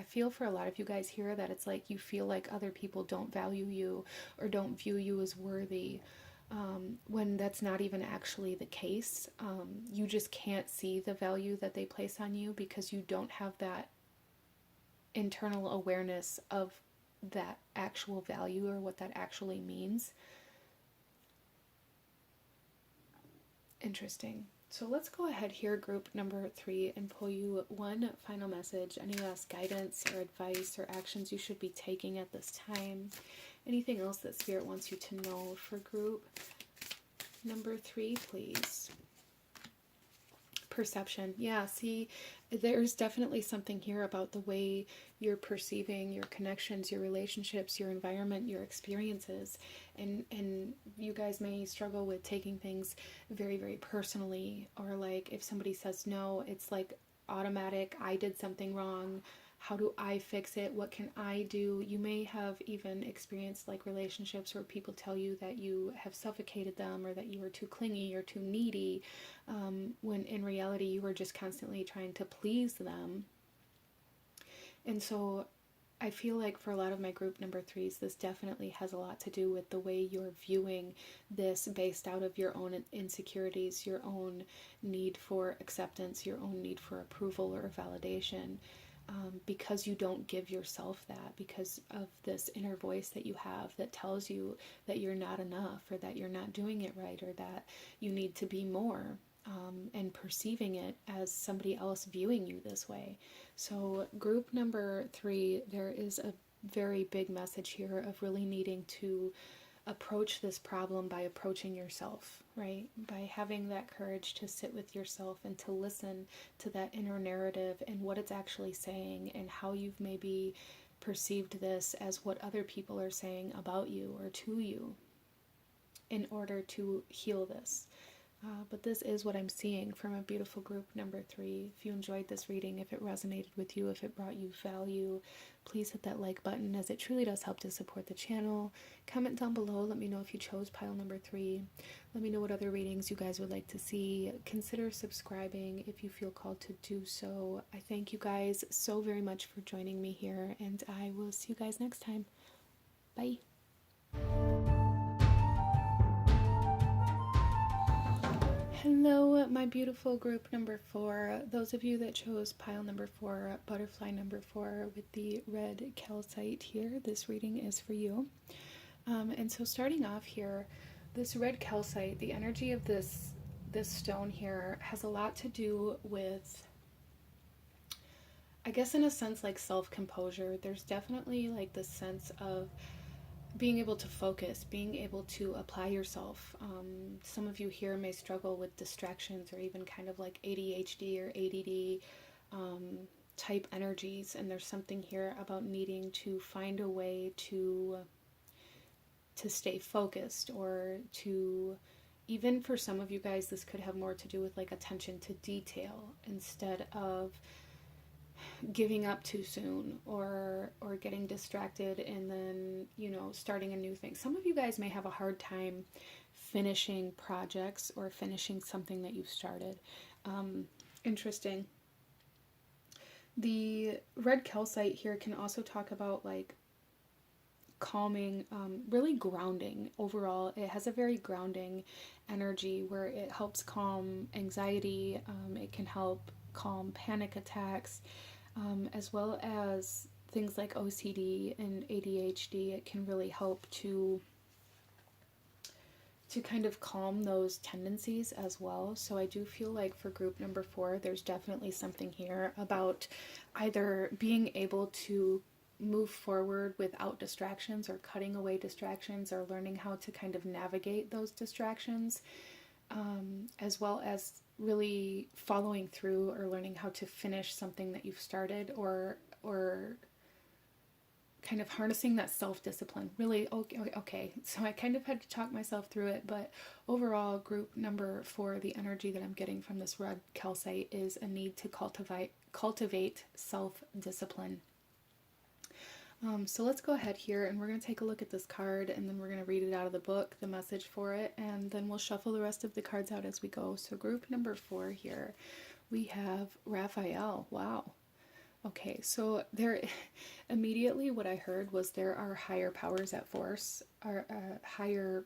feel for a lot of you guys here that it's like you feel like other people don't value you or don't view you as worthy, when that's not even actually the case. You just can't see the value that they place on you because you don't have that internal awareness of that actual value or what that actually means. Interesting. So let's go ahead here, group number 3, and pull you one final message. Any last guidance or advice or actions you should be taking at this time? Anything else that Spirit wants you to know for group number 3, please? Perception. Yeah, see, there's definitely something here about the way you're perceiving your connections, your relationships, your environment, your experiences. And you guys may struggle with taking things very, very personally, or like if somebody says no, it's like automatic, I did something wrong. How do I fix it? What can I do? You may have even experienced like relationships where people tell you that you have suffocated them, or that you are too clingy or too needy, when in reality you were just constantly trying to please them. And so I feel like for a lot of my group number 3s, this definitely has a lot to do with the way you're viewing this, based out of your own insecurities, your own need for acceptance, your own need for approval or validation. Because you don't give yourself that, because of this inner voice that you have that tells you that you're not enough, or that you're not doing it right, or that you need to be more, and perceiving it as somebody else viewing you this way. So group number 3, there is a very big message here of really needing to approach this problem by approaching yourself, right? By having that courage to sit with yourself and to listen to that inner narrative and what it's actually saying, and how you've maybe perceived this as what other people are saying about you or to you, in order to heal this. But this is what I'm seeing from a beautiful group number 3. If you enjoyed this reading, if it resonated with you, if it brought you value, please hit that like button, as it truly does help to support the channel. Comment down below. Let me know if you chose pile number 3. Let me know what other readings you guys would like to see. Consider subscribing if you feel called to do so. I thank you guys so very much for joining me here, and I will see you guys next time. Bye. Hello, my beautiful group number 4. Those of you that chose pile number 4, butterfly number 4 with the red calcite here, this reading is for you. And so starting off here, this red calcite, the energy of this stone here has a lot to do with, I guess in a sense, like self-composure. There's definitely like this sense of being able to focus, being able to apply yourself. Some of you here may struggle with distractions or even kind of like ADHD or ADD type energies, and there's something here about needing to find a way to stay focused, or to, even for some of you guys, this could have more to do with like attention to detail instead of giving up too soon, or getting distracted and then, you know, starting a new thing. Some of you guys may have a hard time finishing projects or finishing something that you've started. Interesting. The red calcite here can also talk about like calming, really grounding overall. It has a very grounding energy where it helps calm anxiety. It can help calm panic attacks, as well as things like OCD and ADHD. It can really help to kind of calm those tendencies as well. So I do feel like for group number 4, there's definitely something here about either being able to move forward without distractions, or cutting away distractions, or learning how to kind of navigate those distractions, as well as really following through or learning how to finish something that you've started, or kind of harnessing that self-discipline. Really, okay, so I kind of had to talk myself through it, but overall, group number 4, the energy that I'm getting from this red calcite is a need to cultivate self-discipline. So let's go ahead here, and we're going to take a look at this card, and then we're going to read it out of the book, the message for it, and then we'll shuffle the rest of the cards out as we go. So group number 4 here, we have Raphael. Wow. Okay, so there, immediately what I heard was there are higher powers at force, or higher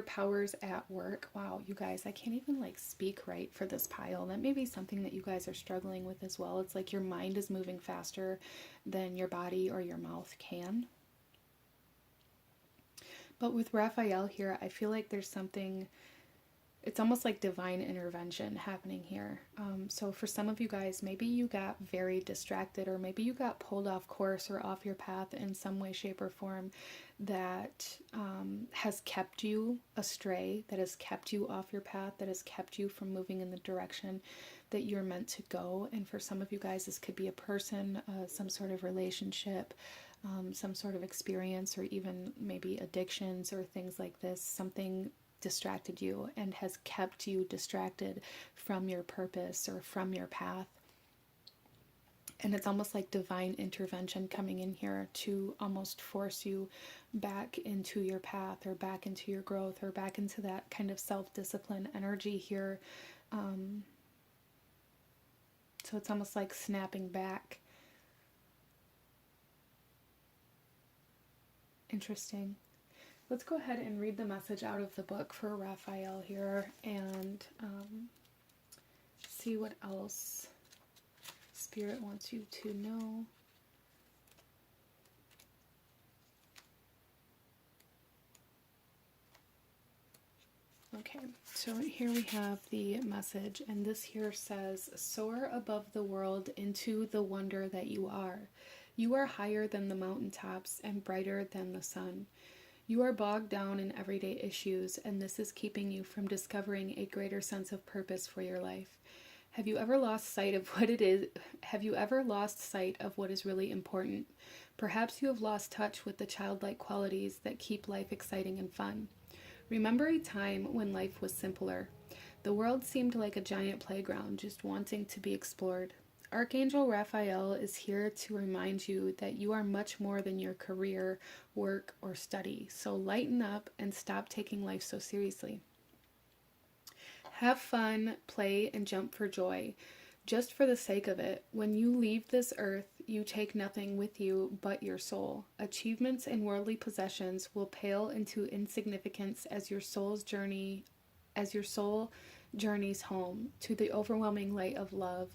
powers at work. Wow, you guys, I can't even like speak right for this pile. That may be something that you guys are struggling with as well. It's like your mind is moving faster than your body or your mouth can. But with Raphael here, I feel like there's something, it's almost like divine intervention happening here. So for some of you guys, maybe you got very distracted, or maybe you got pulled off course or off your path in some way, shape, or form that has kept you astray, that has kept you off your path, that has kept you from moving in the direction that you're meant to go. And for some of you guys, this could be a person, some sort of relationship, some sort of experience, or even maybe addictions or things like this. Something distracted you and has kept you distracted from your purpose or from your path. And it's almost like divine intervention coming in here to almost force you back into your path, or back into your growth, or back into that kind of self-discipline energy here. So it's almost like snapping back. Interesting. Let's go ahead and read the message out of the book for Raphael here, and see what else Spirit wants you to know. Okay, so here we have the message, and this here says, soar above the world into the wonder that you are. You are higher than the mountaintops and brighter than the sun. You are bogged down in everyday issues, and this is keeping you from discovering a greater sense of purpose for your life. Have you ever lost sight of what it is? Have you ever lost sight of what is really important? Perhaps you have lost touch with the childlike qualities that keep life exciting and fun. Remember a time when life was simpler. The world seemed like a giant playground, just wanting to be explored. Archangel Raphael is here to remind you that you are much more than your career, work, or study. So lighten up and stop taking life so seriously. Have fun, play, and jump for joy, just for the sake of it. When you leave this earth, you take nothing with you but your soul. Achievements and worldly possessions will pale into insignificance as your soul journeys home to the overwhelming light of love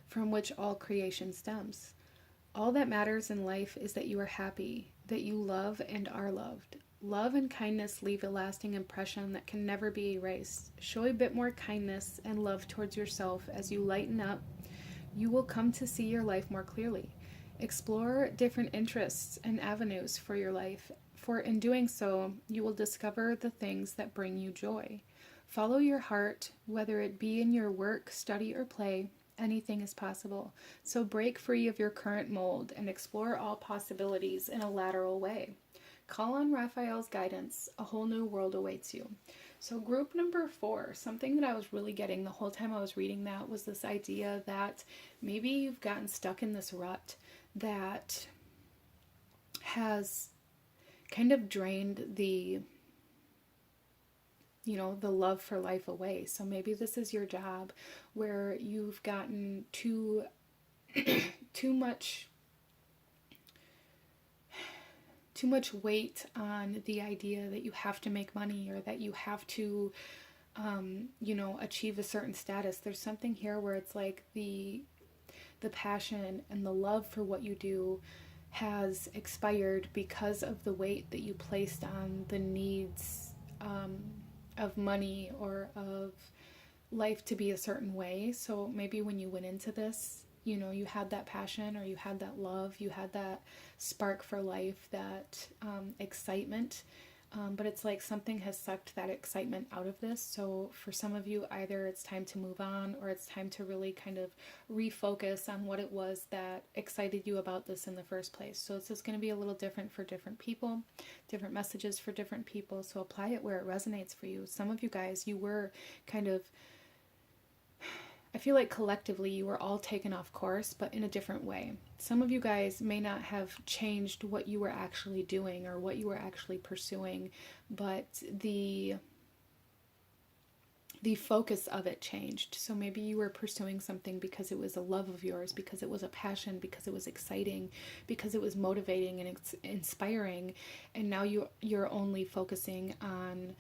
from which all creation stems. All that matters in life is that you are happy, that you love and are loved. Love and kindness leave a lasting impression that can never be erased. Show a bit more kindness and love towards yourself as you lighten up. You will come to see your life more clearly. Explore different interests and avenues for your life, for in doing so, you will discover the things that bring you joy. Follow your heart, whether it be in your work, study, or play. Anything is possible. So break free of your current mold and explore all possibilities in a lateral way. Call on Raphael's guidance. A whole new world awaits you. So group number 4, something that I was really getting the whole time I was reading that was this idea that maybe you've gotten stuck in this rut that has kind of drained the the love for life away. So maybe this is your job where you've gotten too much weight on the idea that you have to make money or that you have to achieve a certain status. There's something here where it's like the passion and the love for what you do has expired because of the weight that you placed on the needs of money or of life to be a certain way. So maybe when you went into this, you had that passion or you had that love, you had that spark for life, that excitement. But it's like something has sucked that excitement out of this. So for some of you, either it's time to move on or it's time to really kind of refocus on what it was that excited you about this in the first place. So this is going to be a little different for different people, different messages for different people. So apply it where it resonates for you. Some of you guys, you were kind of, I feel like collectively you were all taken off course, but in a different way. Some of you guys may not have changed what you were actually doing or what you were actually pursuing, but the focus of it changed. So maybe you were pursuing something because it was a love of yours, because it was a passion, because it was exciting, because it was motivating and inspiring, and now you're only focusing on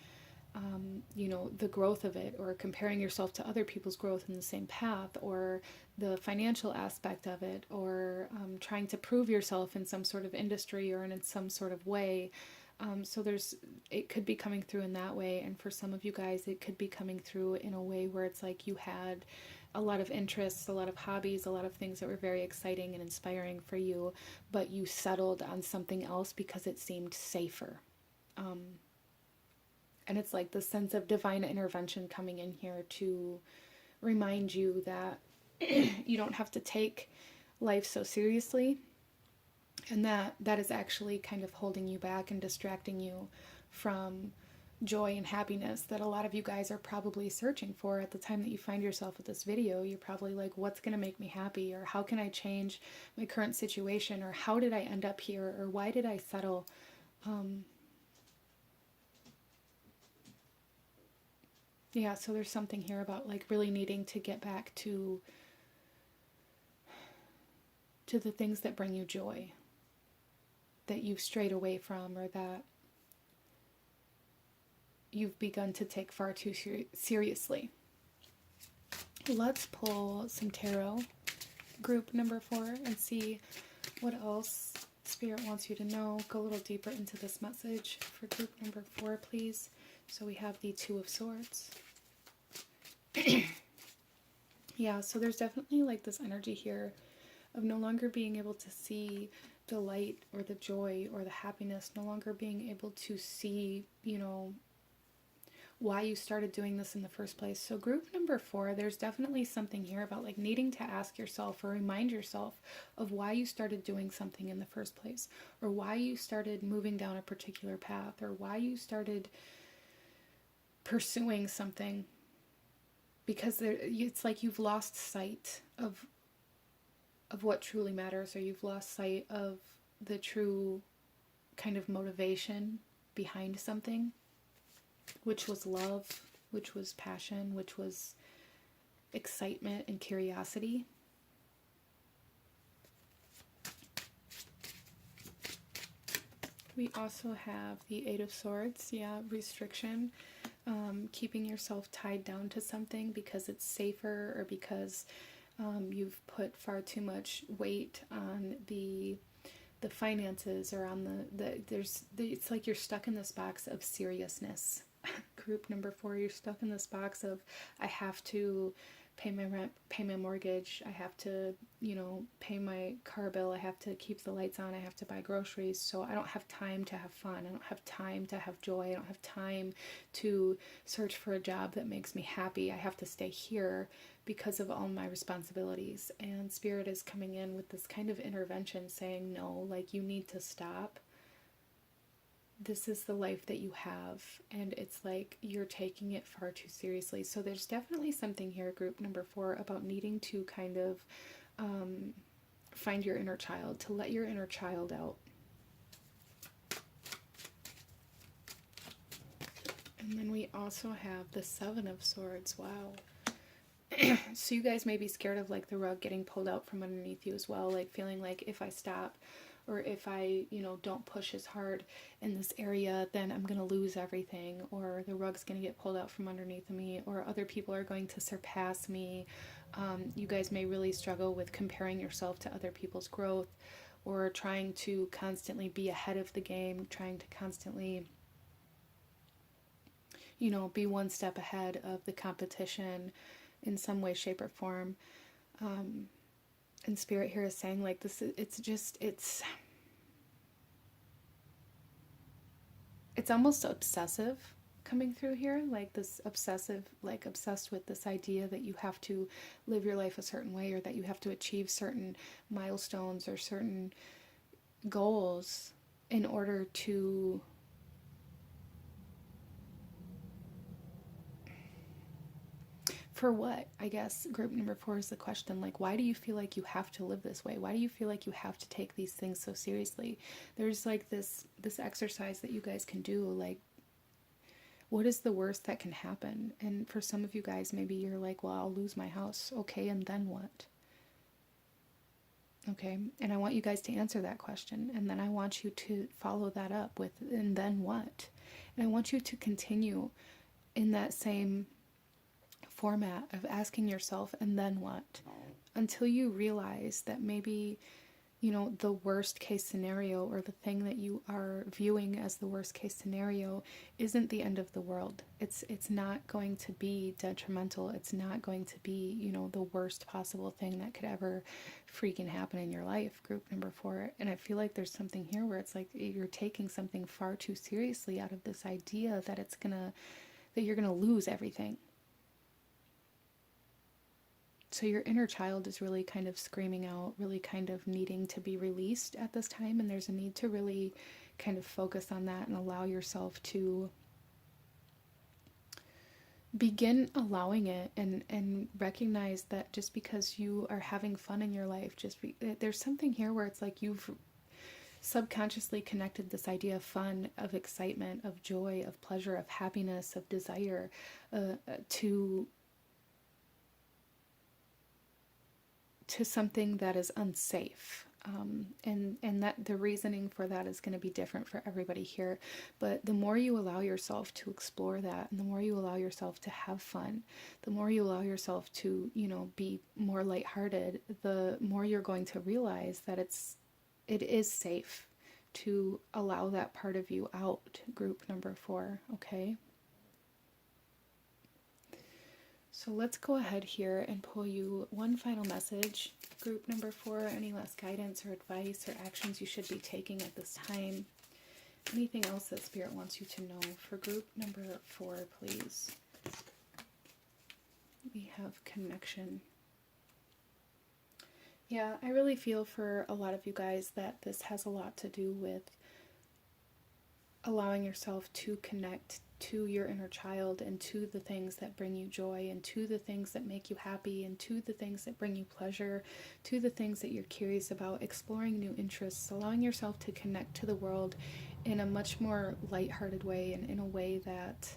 the growth of it, or comparing yourself to other people's growth in the same path, or the financial aspect of it, or trying to prove yourself in some sort of industry or in some sort of way. So it could be coming through in that way. And for some of you guys, it could be coming through in a way where it's like you had a lot of interests, a lot of hobbies, a lot of things that were very exciting and inspiring for you, but you settled on something else because it seemed safer. And it's like the sense of divine intervention coming in here to remind you that you don't have to take life so seriously, and that is actually kind of holding you back and distracting you from joy and happiness that a lot of you guys are probably searching for at the time that you find yourself with this video. You're probably like, what's going to make me happy? Or how can I change my current situation? Or how did I end up here? Or why did I settle? Yeah, so there's something here about like really needing to get back to the things that bring you joy, that you've strayed away from, or that you've begun to take far too seriously. Let's pull some tarot, group number 4, and see what else Spirit wants you to know. Go a little deeper into this message for group number 4, please. So we have the Two of Swords. Yeah, so there's definitely like this energy here of no longer being able to see the light or the joy or the happiness, no longer being able to see, why you started doing this in the first place. So group number 4, there's definitely something here about like needing to ask yourself or remind yourself of why you started doing something in the first place, or why you started moving down a particular path, or why you started pursuing something. Because it's like you've lost sight of what truly matters, or you've lost sight of the true kind of motivation behind something, which was love, which was passion, which was excitement and curiosity. We also have the Eight of Swords, restriction. Keeping yourself tied down to something because it's safer, or because you've put far too much weight on the finances, or on it's like you're stuck in this box of seriousness. Group number 4, you're stuck in this box of, I have to pay my rent, pay my mortgage. I have to, pay my car bill. I have to keep the lights on. I have to buy groceries. So I don't have time to have fun. I don't have time to have joy. I don't have time to search for a job that makes me happy. I have to stay here because of all my responsibilities. And Spirit is coming in with this kind of intervention saying, no, like, you need to stop. This is the life that you have, and it's like you're taking it far too seriously. So there's definitely something here, group number 4, about needing to kind of find your inner child, to let your inner child out. And then we also have the 7 of Swords. Wow. So you guys may be scared of like the rug getting pulled out from underneath you as well, like feeling like if I stop, or if I, don't push as hard in this area, then I'm going to lose everything, or the rug's going to get pulled out from underneath me, or other people are going to surpass me. You guys may really struggle with comparing yourself to other people's growth, or trying to constantly be ahead of the game, trying to constantly, be one step ahead of the competition in some way, shape, or form. And Spirit here is saying, like, this, it's almost obsessive coming through here, like this obsessive, like obsessed with this idea that you have to live your life a certain way, or that you have to achieve certain milestones or certain goals in order to for what? I guess group number 4 is the question, like, why do you feel like you have to live this way? Why do you feel like you have to take these things so seriously? There's like this exercise that you guys can do, like, what is the worst that can happen? And for some of you guys, maybe you're like, well, I'll lose my house. Okay, and then what? Okay, and I want you guys to answer that question, and then I want you to follow that up with, and then what? And I want you to continue in that same format of asking yourself, and then what? Until you realize that maybe, the worst case scenario, or the thing that you are viewing as the worst case scenario, isn't the end of the world. It's not going to be detrimental. It's not going to be, the worst possible thing that could ever freaking happen in your life, group number 4. And I feel like there's something here where it's like you're taking something far too seriously out of this idea that that you're gonna lose everything. So your inner child is really kind of screaming out, really kind of needing to be released at this time. And there's a need to really kind of focus on that and allow yourself to begin allowing it, and recognize that just because you are having fun in your life, there's something here where it's like you've subconsciously connected this idea of fun, of excitement, of joy, of pleasure, of happiness, of desire, to something that is unsafe. And that the reasoning for that is going to be different for everybody here. But the more you allow yourself to explore that, and the more you allow yourself to have fun, the more you allow yourself to, be more lighthearted, the more you're going to realize that it is safe to allow that part of you out, group number 4, okay? So let's go ahead here and pull you one final message. Group number 4, any last guidance or advice or actions you should be taking at this time? Anything else that Spirit wants you to know for group number 4, please? We have connection. Yeah, I really feel for a lot of you guys that this has a lot to do with allowing yourself to connect to your inner child, and to the things that bring you joy, and to the things that make you happy, and to the things that bring you pleasure, to the things that you're curious about, exploring new interests, allowing yourself to connect to the world in a much more lighthearted way, and in a way that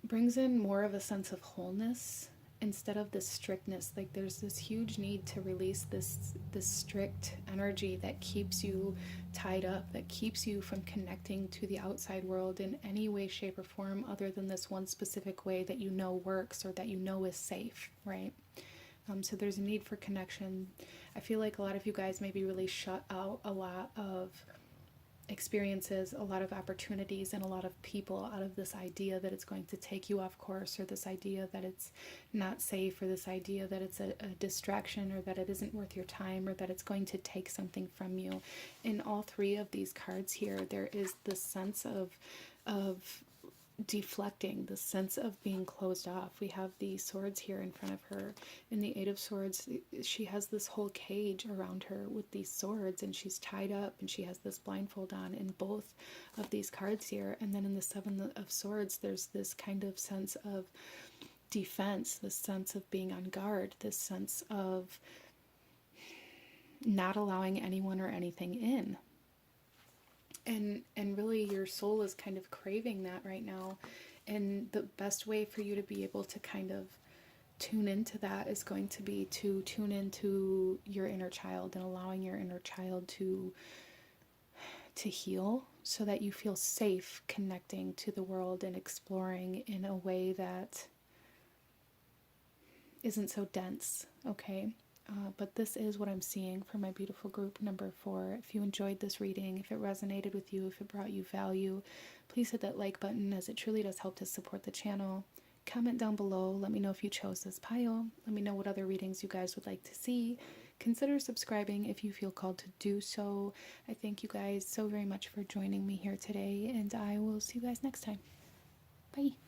brings in more of a sense of wholeness instead of this strictness. Like, there's this huge need to release this strict energy that keeps you tied up, that keeps you from connecting to the outside world in any way, shape, or form other than this one specific way that you know works, or that you know is safe, right? So there's a need for connection. I feel like a lot of you guys maybe really shut out a lot of experiences, a lot of opportunities, and a lot of people out of this idea that it's going to take you off course, or this idea that it's not safe, or this idea that it's a distraction, or that it isn't worth your time, or that it's going to take something from you. In all three of these cards here, there is this sense of deflecting, the sense of being closed off. We have the swords here in front of her. In the Eight of Swords, she has this whole cage around her with these swords, and she's tied up, and she has this blindfold on in both of these cards here. And then in the Seven of Swords, there's this kind of sense of defense, this sense of being on guard, this sense of not allowing anyone or anything in. And really your soul is kind of craving that right now. And the best way for you to be able to kind of tune into that is going to be to tune into your inner child, and allowing your inner child to heal, so that you feel safe connecting to the world and exploring in a way that isn't so dense, okay? But this is what I'm seeing for my beautiful group number 4. If you enjoyed this reading, if it resonated with you, if it brought you value, please hit that like button, as it truly does help to support the channel. Comment down below. Let me know if you chose this pile. Let me know what other readings you guys would like to see. Consider subscribing if you feel called to do so. I thank you guys so very much for joining me here today, and I will see you guys next time. Bye.